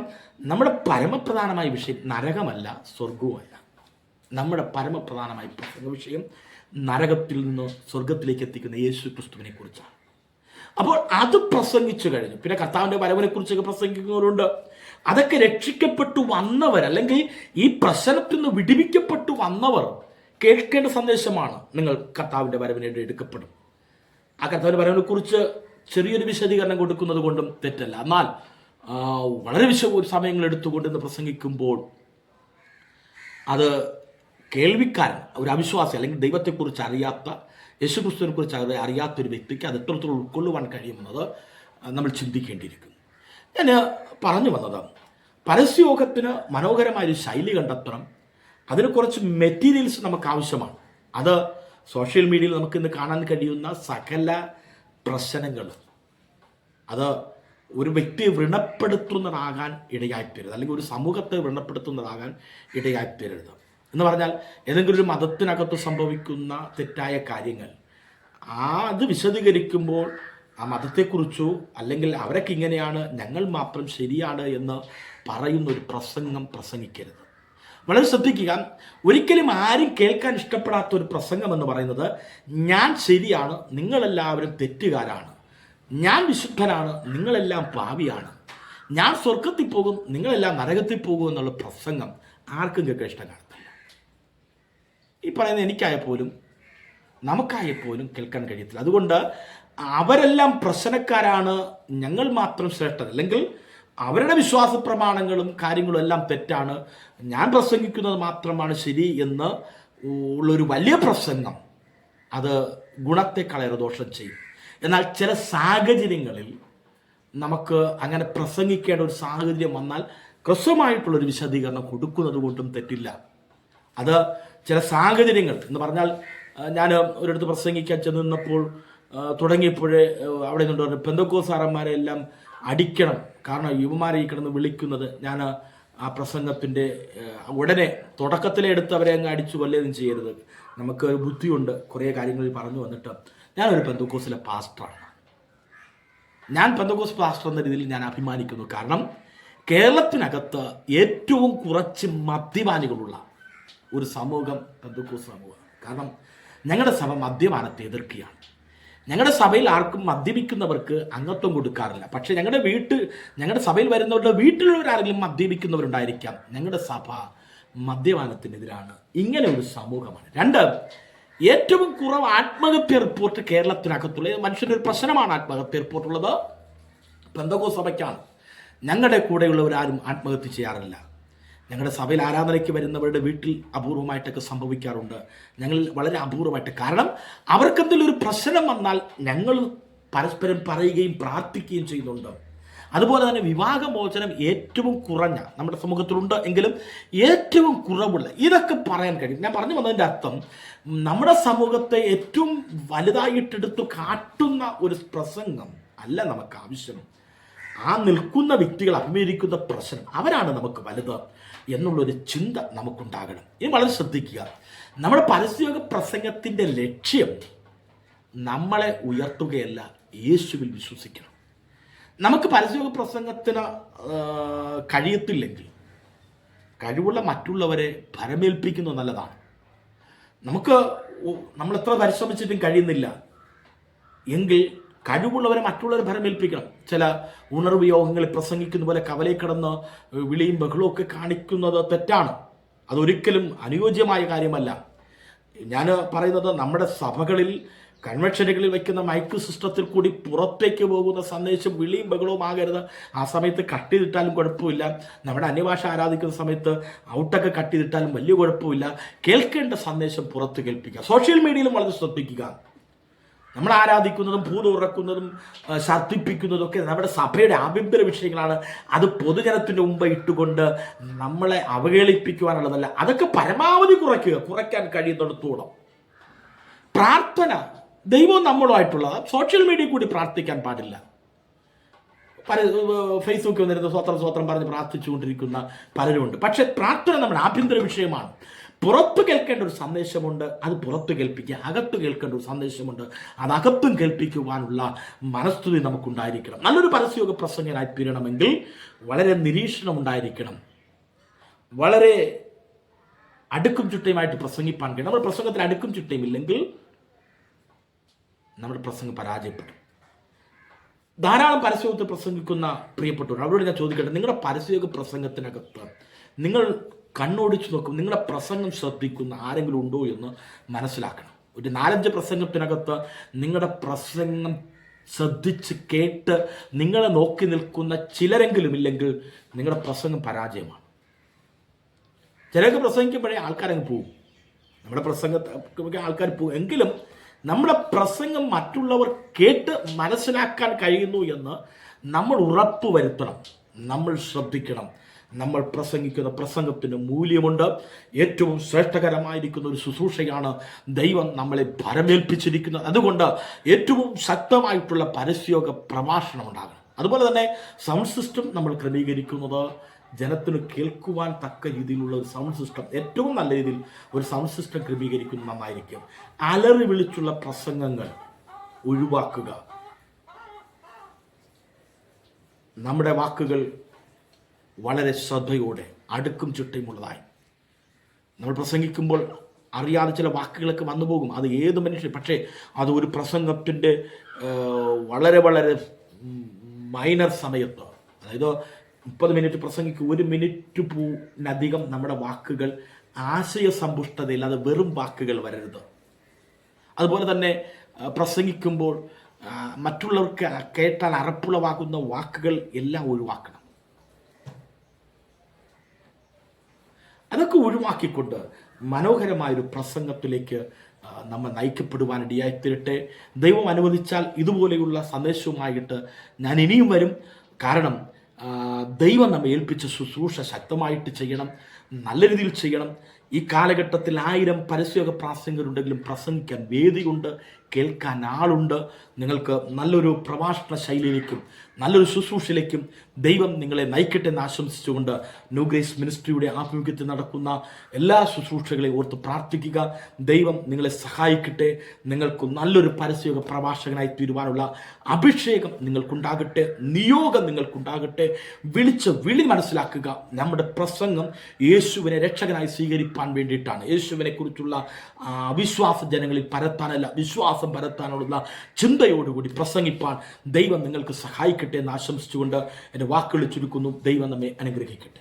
S1: നമ്മുടെ പരമപ്രധാനമായ വിഷയം നരകമല്ല, സ്വർഗവുമല്ല. നമ്മുടെ പരമപ്രധാനമായ പ്രസംഗ വിഷയം നരകത്തിൽ നിന്ന് സ്വർഗത്തിലേക്ക് എത്തിക്കുന്ന യേശു ക്രിസ്തുവിനെ കുറിച്ചാണ്. അപ്പോൾ അത് പ്രസംഗിച്ചു കഴിഞ്ഞു. പിന്നെ കർത്താവിൻ്റെ വരവിനെ കുറിച്ചൊക്കെ പ്രസംഗിക്കുന്നവരുണ്ട്. അതൊക്കെ രക്ഷിക്കപ്പെട്ടു വന്നവർ, അല്ലെങ്കിൽ ഈ പ്രശ്നത്തിൽ നിന്ന് വിടുവിക്കപ്പെട്ടു വന്നവർ കേൾക്കേണ്ട സന്ദേശമാണ്. നിങ്ങൾ കർത്താവിൻ്റെ വരവിനെ എടുക്കപ്പെടും. ആ കർത്താവിൻ്റെ വരവിനെ കുറിച്ച് ചെറിയൊരു വിശദീകരണം കൊടുക്കുന്നത് കൊണ്ടും തെറ്റല്ല. എന്നാൽ വളരെ സമയങ്ങൾ എടുത്തുകൊണ്ട് ഇന്ന് പ്രസംഗിക്കുമ്പോൾ അത് കേൾവിക്കാരൻ, ഒരു അവിശ്വാസി, അല്ലെങ്കിൽ ദൈവത്തെക്കുറിച്ച് അറിയാത്ത, യേശുക്രിസ്തുവിനെ കുറിച്ച് അറിയാത്തൊരു വ്യക്തിക്ക് അത് എത്രത്തോളം ഉൾക്കൊള്ളുവാൻ കഴിയുമെന്നത് നമ്മൾ ചിന്തിക്കേണ്ടിയിരിക്കുന്നു. ഞാൻ പറഞ്ഞു വന്നത്, പരസ്യയോഗത്തിന് മനോഹരമായൊരു ശൈലി കണ്ടെത്തണം. അതിന് കുറച്ച് മെറ്റീരിയൽസ് നമുക്ക് ആവശ്യമാണ്. അത് സോഷ്യൽ മീഡിയയിൽ നമുക്ക് ഇന്ന് കാണാൻ കഴിയുന്ന സകല പ്രശ്നങ്ങളും അത് ഒരു വ്യക്തിയെ വ്രണപ്പെടുത്തുന്നതാകാൻ ഇടയായിത്തീരരുത്, അല്ലെങ്കിൽ ഒരു സമൂഹത്തെ വ്രണപ്പെടുത്തുന്നതാകാൻ ഇടയായിത്തീരരുത്. എന്ന് പറഞ്ഞാൽ ഏതെങ്കിലും ഒരു മതത്തിനകത്ത് സംഭവിക്കുന്ന തെറ്റായ കാര്യങ്ങൾ അത് വിശദീകരിക്കുമ്പോൾ ആ മതത്തെക്കുറിച്ചോ അല്ലെങ്കിൽ അവരൊക്കെ ഇങ്ങനെയാണ്, ഞങ്ങൾ മാത്രം ശരിയാണ് എന്ന് പറയുന്ന ഒരു പ്രസംഗം പ്രസംഗിക്കരുത്. വളരെ ശ്രദ്ധിക്കുക. ഒരിക്കലും ആരും കേൾക്കാൻ ഇഷ്ടപ്പെടാത്ത ഒരു പ്രസംഗം എന്ന് പറയുന്നത്, ഞാൻ ശരിയാണ്, നിങ്ങളെല്ലാവരും തെറ്റുകാരാണ്, ഞാൻ വിശുദ്ധനാണ്, നിങ്ങളെല്ലാം പാപിയാണ്, ഞാൻ സ്വർഗത്തിൽ പോകും, നിങ്ങളെല്ലാം നരകത്തിൽ പോകും എന്നുള്ള പ്രസംഗം ആർക്കും കേൾക്കാൻ ഇഷ്ടം കാണത്തില്ല. ഈ പറയുന്ന എനിക്കായപ്പോലും നമുക്കായപ്പോലും കേൾക്കാൻ കഴിയത്തില്ല. അതുകൊണ്ട് അവരെല്ലാം പ്രശ്നക്കാരാണ്, ഞങ്ങൾ മാത്രം ശ്രേഷ്ഠത, അല്ലെങ്കിൽ അവരുടെ വിശ്വാസ പ്രമാണങ്ങളും കാര്യങ്ങളും എല്ലാം തെറ്റാണ്, ഞാൻ പ്രസംഗിക്കുന്നത് മാത്രമാണ് ശരി എന്ന് ഉള്ളൊരു വലിയ പ്രസംഗം അത് ഗുണത്തെക്കളേറെ ദോഷം ചെയ്യും. എന്നാൽ ചില സാഹചര്യങ്ങളിൽ നമുക്ക് അങ്ങനെ പ്രസംഗിക്കേണ്ട ഒരു സാഹചര്യം വന്നാൽ ഹ്രസ്വമായിട്ടുള്ളൊരു വിശദീകരണം കൊടുക്കുന്നത് കൊണ്ടും തെറ്റില്ല. അത് ചില സാഹചര്യങ്ങൾ എന്ന് പറഞ്ഞാൽ, ഞാൻ ഒരിടത്ത് പ്രസംഗിക്കാൻ ചെന്ന് നിന്നപ്പോൾ തുടങ്ങിയപ്പോഴേ അവിടെ നിന്നുകൊണ്ട് പറഞ്ഞു, പെന്തക്കോസ്താരന്മാരെല്ലാം അടിക്കണം, കാരണം യുവമാരെ ഈ കിടന്ന് വിളിക്കുന്നത്. ഞാൻ ആ പ്രസംഗത്തിൻ്റെ ഉടനെ തുടക്കത്തിലെ എടുത്തവരെ അങ്ങ് അടിച്ചു കൊല്ലുകയും ചെയ്യരുത്, നമുക്ക് ഒരു ബുദ്ധിയുണ്ട്, കുറേ കാര്യങ്ങൾ പറഞ്ഞു വന്നിട്ട്, ഞാനൊരു പെന്തക്കോസിലെ പാസ്റ്ററാണ്, ഞാൻ പെന്തക്കോസ് പാസ്റ്റർ എന്ന രീതിയിൽ ഞാൻ അഭിമാനിക്കുന്നു. കാരണം കേരളത്തിനകത്ത് ഏറ്റവും കുറച്ച് മദ്യപാനികളുള്ള ഒരു സമൂഹം പെന്തക്കോസ് സമൂഹമാണ്. കാരണം ഞങ്ങളുടെ സഭ മദ്യപാനത്തെ എതിർക്കുകയാണ്. ഞങ്ങളുടെ സഭയിൽ ആർക്കും മദ്യപിക്കുന്നവർക്ക് അംഗത്വം കൊടുക്കാറില്ല. പക്ഷേ ഞങ്ങളുടെ സഭയിൽ വരുന്നവരുടെ വീട്ടിലുള്ളവരാരെങ്കിലും മദ്യപിക്കുന്നവരുണ്ടായിരിക്കാം. ഞങ്ങളുടെ സഭ മദ്യപാനത്തിനെതിരാണ്. ഇങ്ങനെ ഒരു സമൂഹമാണ്. രണ്ട്, ഏറ്റവും കുറവ് ആത്മഹത്യ റിപ്പോർട്ട് കേരളത്തിനകത്തുള്ള മനുഷ്യൻ്റെ ഒരു പ്രശ്നമാണ്. ആത്മഹത്യ റിപ്പോർട്ടുള്ളത് പെന്തക്കോസ്ത് സഭയ്ക്കാണ്. ഞങ്ങളുടെ കൂടെയുള്ളവരാരും ആത്മഹത്യ ചെയ്യാറില്ല. ഞങ്ങളുടെ സഭയിൽ ആരാധനയ്ക്ക് വരുന്നവരുടെ വീട്ടിൽ അപൂർവമായിട്ടൊക്കെ സംഭവിക്കാറുണ്ട്. ഞങ്ങൾ വളരെ അപൂർവമായിട്ട്, കാരണം അവർക്കെന്തെങ്കിലും ഒരു പ്രശ്നം വന്നാൽ ഞങ്ങൾ പരസ്പരം പറയുകയും പ്രാർത്ഥിക്കുകയും ചെയ്യുന്നുണ്ട്. അതുപോലെ തന്നെ വിവാഹമോചനം ഏറ്റവും കുറഞ്ഞ നമ്മുടെ സമൂഹത്തിലുണ്ട് എങ്കിലും ഏറ്റവും കുറവുള്ള, ഇതൊക്കെ പറയാൻ കഴിയും. ഞാൻ പറഞ്ഞു വന്നതിൻ്റെ അർത്ഥം, നമ്മുടെ സമൂഹത്തെ ഏറ്റവും വലുതായിട്ടെടുത്തു കാട്ടുന്ന ഒരു പ്രസംഗം അല്ല നമുക്ക് ആവശ്യം. ആ നിൽക്കുന്ന വ്യക്തികൾ അഭിമുഖീകരിക്കുന്ന പ്രശ്നം അവരാണ് നമുക്ക് വലുത് എന്നുള്ളൊരു ചിന്ത നമുക്കുണ്ടാകണം. ഇനി വളരെ ശ്രദ്ധിക്കുക, നമ്മുടെ പരസ്യയോഗ പ്രസംഗത്തിൻ്റെ ലക്ഷ്യം നമ്മളെ ഉയർത്തുകയല്ല, യേശുവിൽ വിശ്വസിക്കണം. നമുക്ക് പരസ്യയോഗ പ്രസംഗത്തിന് കഴിയത്തില്ലെങ്കിൽ കഴിവുള്ള മറ്റുള്ളവരെ ഭരമേൽപ്പിക്കുന്നത് നല്ലതാണ്. നമ്മൾ എത്ര പരിശ്രമിച്ചിട്ടും കഴിയുന്നില്ല എങ്കിൽ കഴിവുള്ളവരെ മറ്റുള്ളവരെ ഭരമേൽപ്പിക്കണം. ചില ഉണർവ് യോഗങ്ങളിൽ പ്രസംഗിക്കുന്ന പോലെ കവലയിൽ കിടന്ന് വിളിയും ബഹളവും ഒക്കെ കാണിക്കുന്നത് തെറ്റാണ്. അതൊരിക്കലും അനുയോജ്യമായ കാര്യമല്ല. ഞാൻ പറയുന്നത് നമ്മുടെ സഭകളിൽ കൺവെൻഷനുകളിൽ വയ്ക്കുന്ന മൈക്ക് സിസ്റ്റത്തിൽ കൂടി പുറത്തേക്ക് പോകുന്ന സന്ദേശം വിളിയും ബഹളവും ആകരുത്. ആ സമയത്ത് കട്ട് ചെയ്തിട്ടാലും കുഴപ്പമില്ല. നമ്മുടെ അന്യഭാഷ ആരാധിക്കുന്ന സമയത്ത് ഔട്ടൊക്കെ കട്ട് ചെയ്തിട്ടാലും വലിയ കുഴപ്പമില്ല. കേൾക്കേണ്ട സന്ദേശം പുറത്ത് കേൾപ്പിക്കുക. സോഷ്യൽ മീഡിയയിലും വളരെ ശ്രദ്ധിക്കുക. നമ്മൾ ആരാധിക്കുന്നതും ഭൂതം ഉറക്കുന്നതും ഛർദ്ദിപ്പിക്കുന്നതും ഒക്കെ നമ്മുടെ സഭയുടെ ആഭ്യന്തര വിഷയങ്ങളാണ്. അത് പൊതുജനത്തിൻ്റെ മുമ്പ് ഇട്ടുകൊണ്ട് നമ്മളെ അവഹേളിപ്പിക്കുവാനുള്ളതല്ല. അതൊക്കെ പരമാവധി കുറയ്ക്കാൻ കഴിയുന്നിടത്തോളം പ്രാർത്ഥന ദൈവവും നമ്മളുമായിട്ടുള്ളത്. സോഷ്യൽ മീഡിയ കൂടി പ്രാർത്ഥിക്കാൻ പാടില്ല. ഫേസ്ബുക്കിൽ വന്നിരുന്ന സ്വത്രം പറഞ്ഞ് പ്രാർത്ഥിച്ചുകൊണ്ടിരിക്കുന്ന പലരുമുണ്ട്. പക്ഷെ പ്രാർത്ഥന നമ്മുടെ ആഭ്യന്തര വിഷയമാണ്. പുറത്ത് കേൾക്കേണ്ട ഒരു സന്ദേശമുണ്ട്, അത് പുറത്ത് കേൾപ്പിക്കുക. അകത്ത് കേൾക്കേണ്ട ഒരു സന്ദേശമുണ്ട്, അത് അകത്തും കേൾപ്പിക്കുവാനുള്ള മനസ്ഥിതി നമുക്കുണ്ടായിരിക്കണം. നല്ലൊരു പരസ്യയോഗ പ്രസംഗനായി തീരണമെങ്കിൽ വളരെ നിരീക്ഷണം ഉണ്ടായിരിക്കണം. വളരെ അടുക്കും ചിട്ടയുമായിട്ട് പ്രസംഗിപ്പാൻ കഴിയും. നമ്മൾ പ്രസംഗത്തിന് അടുക്കും ചിട്ടയും ഇല്ലെങ്കിൽ നമ്മുടെ പ്രസംഗം പരാജയപ്പെടും. ധാരാളം പരസ്യയോഗത്തിൽ പ്രസംഗിക്കുന്ന പ്രിയപ്പെട്ടവർ, അവരോട് ഞാൻ ചോദിക്കട്ടെ, നിങ്ങളുടെ പരസ്യയോഗ പ്രസംഗത്തിനകത്ത് നിങ്ങൾ കണ്ണോടിച്ച് നോക്കും, നിങ്ങളുടെ പ്രസംഗം ശ്രദ്ധിക്കുന്ന ആരെങ്കിലും ഉണ്ടോ എന്ന് മനസ്സിലാക്കണം. ഒരു 4-5 പ്രസംഗത്തിനകത്ത് നിങ്ങളുടെ പ്രസംഗം ശ്രദ്ധിച്ച് കേട്ട് നിങ്ങളെ നോക്കി നിൽക്കുന്ന ചിലരെങ്കിലും ഇല്ലെങ്കിൽ നിങ്ങളുടെ പ്രസംഗം പരാജയമാണ്. ചിലർക്ക് പ്രസംഗിക്കുമ്പോഴേ ആൾക്കാരങ്ങ് പോവും. നമ്മുടെ പ്രസംഗത്തൊക്കെ ആൾക്കാർ പോവും. എങ്കിലും നമ്മുടെ പ്രസംഗം മറ്റുള്ളവർ കേട്ട് മനസ്സിലാക്കാൻ കഴിയുന്നു എന്ന് നമ്മൾ ഉറപ്പ് വരുത്തണം. നമ്മൾ ശ്രദ്ധിക്കണം. നമ്മൾ പ്രസംഗിക്കുന്ന പ്രസംഗത്തിന് മൂല്യമുണ്ട്. ഏറ്റവും ശ്രേഷ്ഠകരമായിരിക്കുന്ന ഒരു ശുശ്രൂഷയാണ് ദൈവം നമ്മളെ ഭരമേൽപ്പിച്ചിരിക്കുന്നത്. അതുകൊണ്ട് ഏറ്റവും ശക്തമായിട്ടുള്ള പരസ്യയോഗ പ്രഭാഷണം ഉണ്ടാകണം. അതുപോലെ തന്നെ സൗണ്ട് സിസ്റ്റം നമ്മൾ ക്രമീകരിക്കുന്നത് ജനത്തിന് കേൾക്കുവാൻ തക്ക രീതിയിലുള്ള ഒരു സൗണ്ട് സിസ്റ്റം, ഏറ്റവും നല്ല രീതിയിൽ ഒരു സൗണ്ട് സിസ്റ്റം ക്രമീകരിക്കുന്നത് നന്നായിരിക്കും. അലറി വിളിച്ചുള്ള പ്രസംഗങ്ങൾ ഒഴിവാക്കുക. നമ്മുടെ വാക്കുകൾ വളരെ ശ്രദ്ധയോടെ അടുക്കും ചിട്ടയുമുള്ളതായി നമ്മൾ പ്രസംഗിക്കുമ്പോൾ അറിയാതെ ചില വാക്കുകളൊക്കെ വന്നു പോകും. അത് ഏത് മനുഷ്യൻ, പക്ഷേ അത് ഒരു പ്രസംഗത്തിൻ്റെ വളരെ വളരെ മൈനർ സമയത്ത്, അതായത് 30 മിനിറ്റ് പ്രസംഗിക്കും, 1 മിനിറ്റ് നമ്മുടെ വാക്കുകൾ ആശയസമ്പുഷ്ടതയിൽ അത് വെറും വാക്കുകൾ വരരുത്. അതുപോലെ തന്നെ പ്രസംഗിക്കുമ്പോൾ മറ്റുള്ളവർക്ക് കേട്ടാൽ അറപ്പുളവാകുന്ന വാക്കുകൾ എല്ലാം ഒഴിവാക്കണം. അതൊക്കെ ഒഴിവാക്കിക്കൊണ്ട് മനോഹരമായൊരു പ്രസംഗത്തിലേക്ക് നമ്മൾ നയിക്കപ്പെടുവാനിടയായിത്തീരട്ടെ. ദൈവം അനുവദിച്ചാൽ ഇതുപോലെയുള്ള സന്ദേശവുമായിട്ട് ഞാൻ ഇനിയും വരും. കാരണം ദൈവം നമ്മെ ഏൽപ്പിച്ച ശുശ്രൂഷ ശക്തമായിട്ട് ചെയ്യണം, നല്ല രീതിയിൽ ചെയ്യണം. ഈ കാലഘട്ടത്തിൽ 1000 പരസ്യയോഗ പ്രാസംഗരുണ്ടെങ്കിലും പ്രസംഗിക്കാൻ വേദിയുണ്ട്, കേൾക്കാൻ ആളുണ്ട്. നിങ്ങൾക്ക് നല്ലൊരു പ്രഭാഷണ ശൈലിയിലേക്കും നല്ലൊരു ശുശ്രൂഷയിലേക്കും ദൈവം നിങ്ങളെ നയിക്കട്ടെ എന്ന് ആശംസിച്ചുകൊണ്ട് ന്യൂ ഗ്രേസ് മിനിസ്ട്രിയുടെ ആഭിമുഖ്യത്തിൽ നടക്കുന്ന എല്ലാ ശുശ്രൂഷകളെ ഓർത്ത് പ്രാർത്ഥിക്കുക. ദൈവം നിങ്ങളെ സഹായിക്കട്ടെ. നിങ്ങൾക്ക് നല്ലൊരു പരസ്യയോഗ പ്രഭാഷകനായി തീരുവാനുള്ള അഭിഷേകം നിങ്ങൾക്കുണ്ടാകട്ടെ, നിയോഗം നിങ്ങൾക്കുണ്ടാകട്ടെ. വിളിച്ച വിളി മനസ്സിലാക്കുക. നമ്മുടെ പ്രസംഗം യേശുവിനെ രക്ഷകനായി സ്വീകരിപ്പാൻ വേണ്ടിയിട്ടാണ്. യേശുവിനെ കുറിച്ചുള്ള അവിശ്വാസ ജനങ്ങളിൽ പരത്താനല്ല, വിശ്വാസം പരത്താനുള്ള ചിന്തയോടുകൂടി പ്രസംഗിപ്പാൻ ദൈവം നിങ്ങൾക്ക് സഹായിക്കട്ടെ എന്ന് ആശംസിച്ചുകൊണ്ട് എൻ്റെ വാക്കുകൾ ചുരുക്കുന്നു. ദൈവം നമ്മെ അനുഗ്രഹിക്കട്ടെ.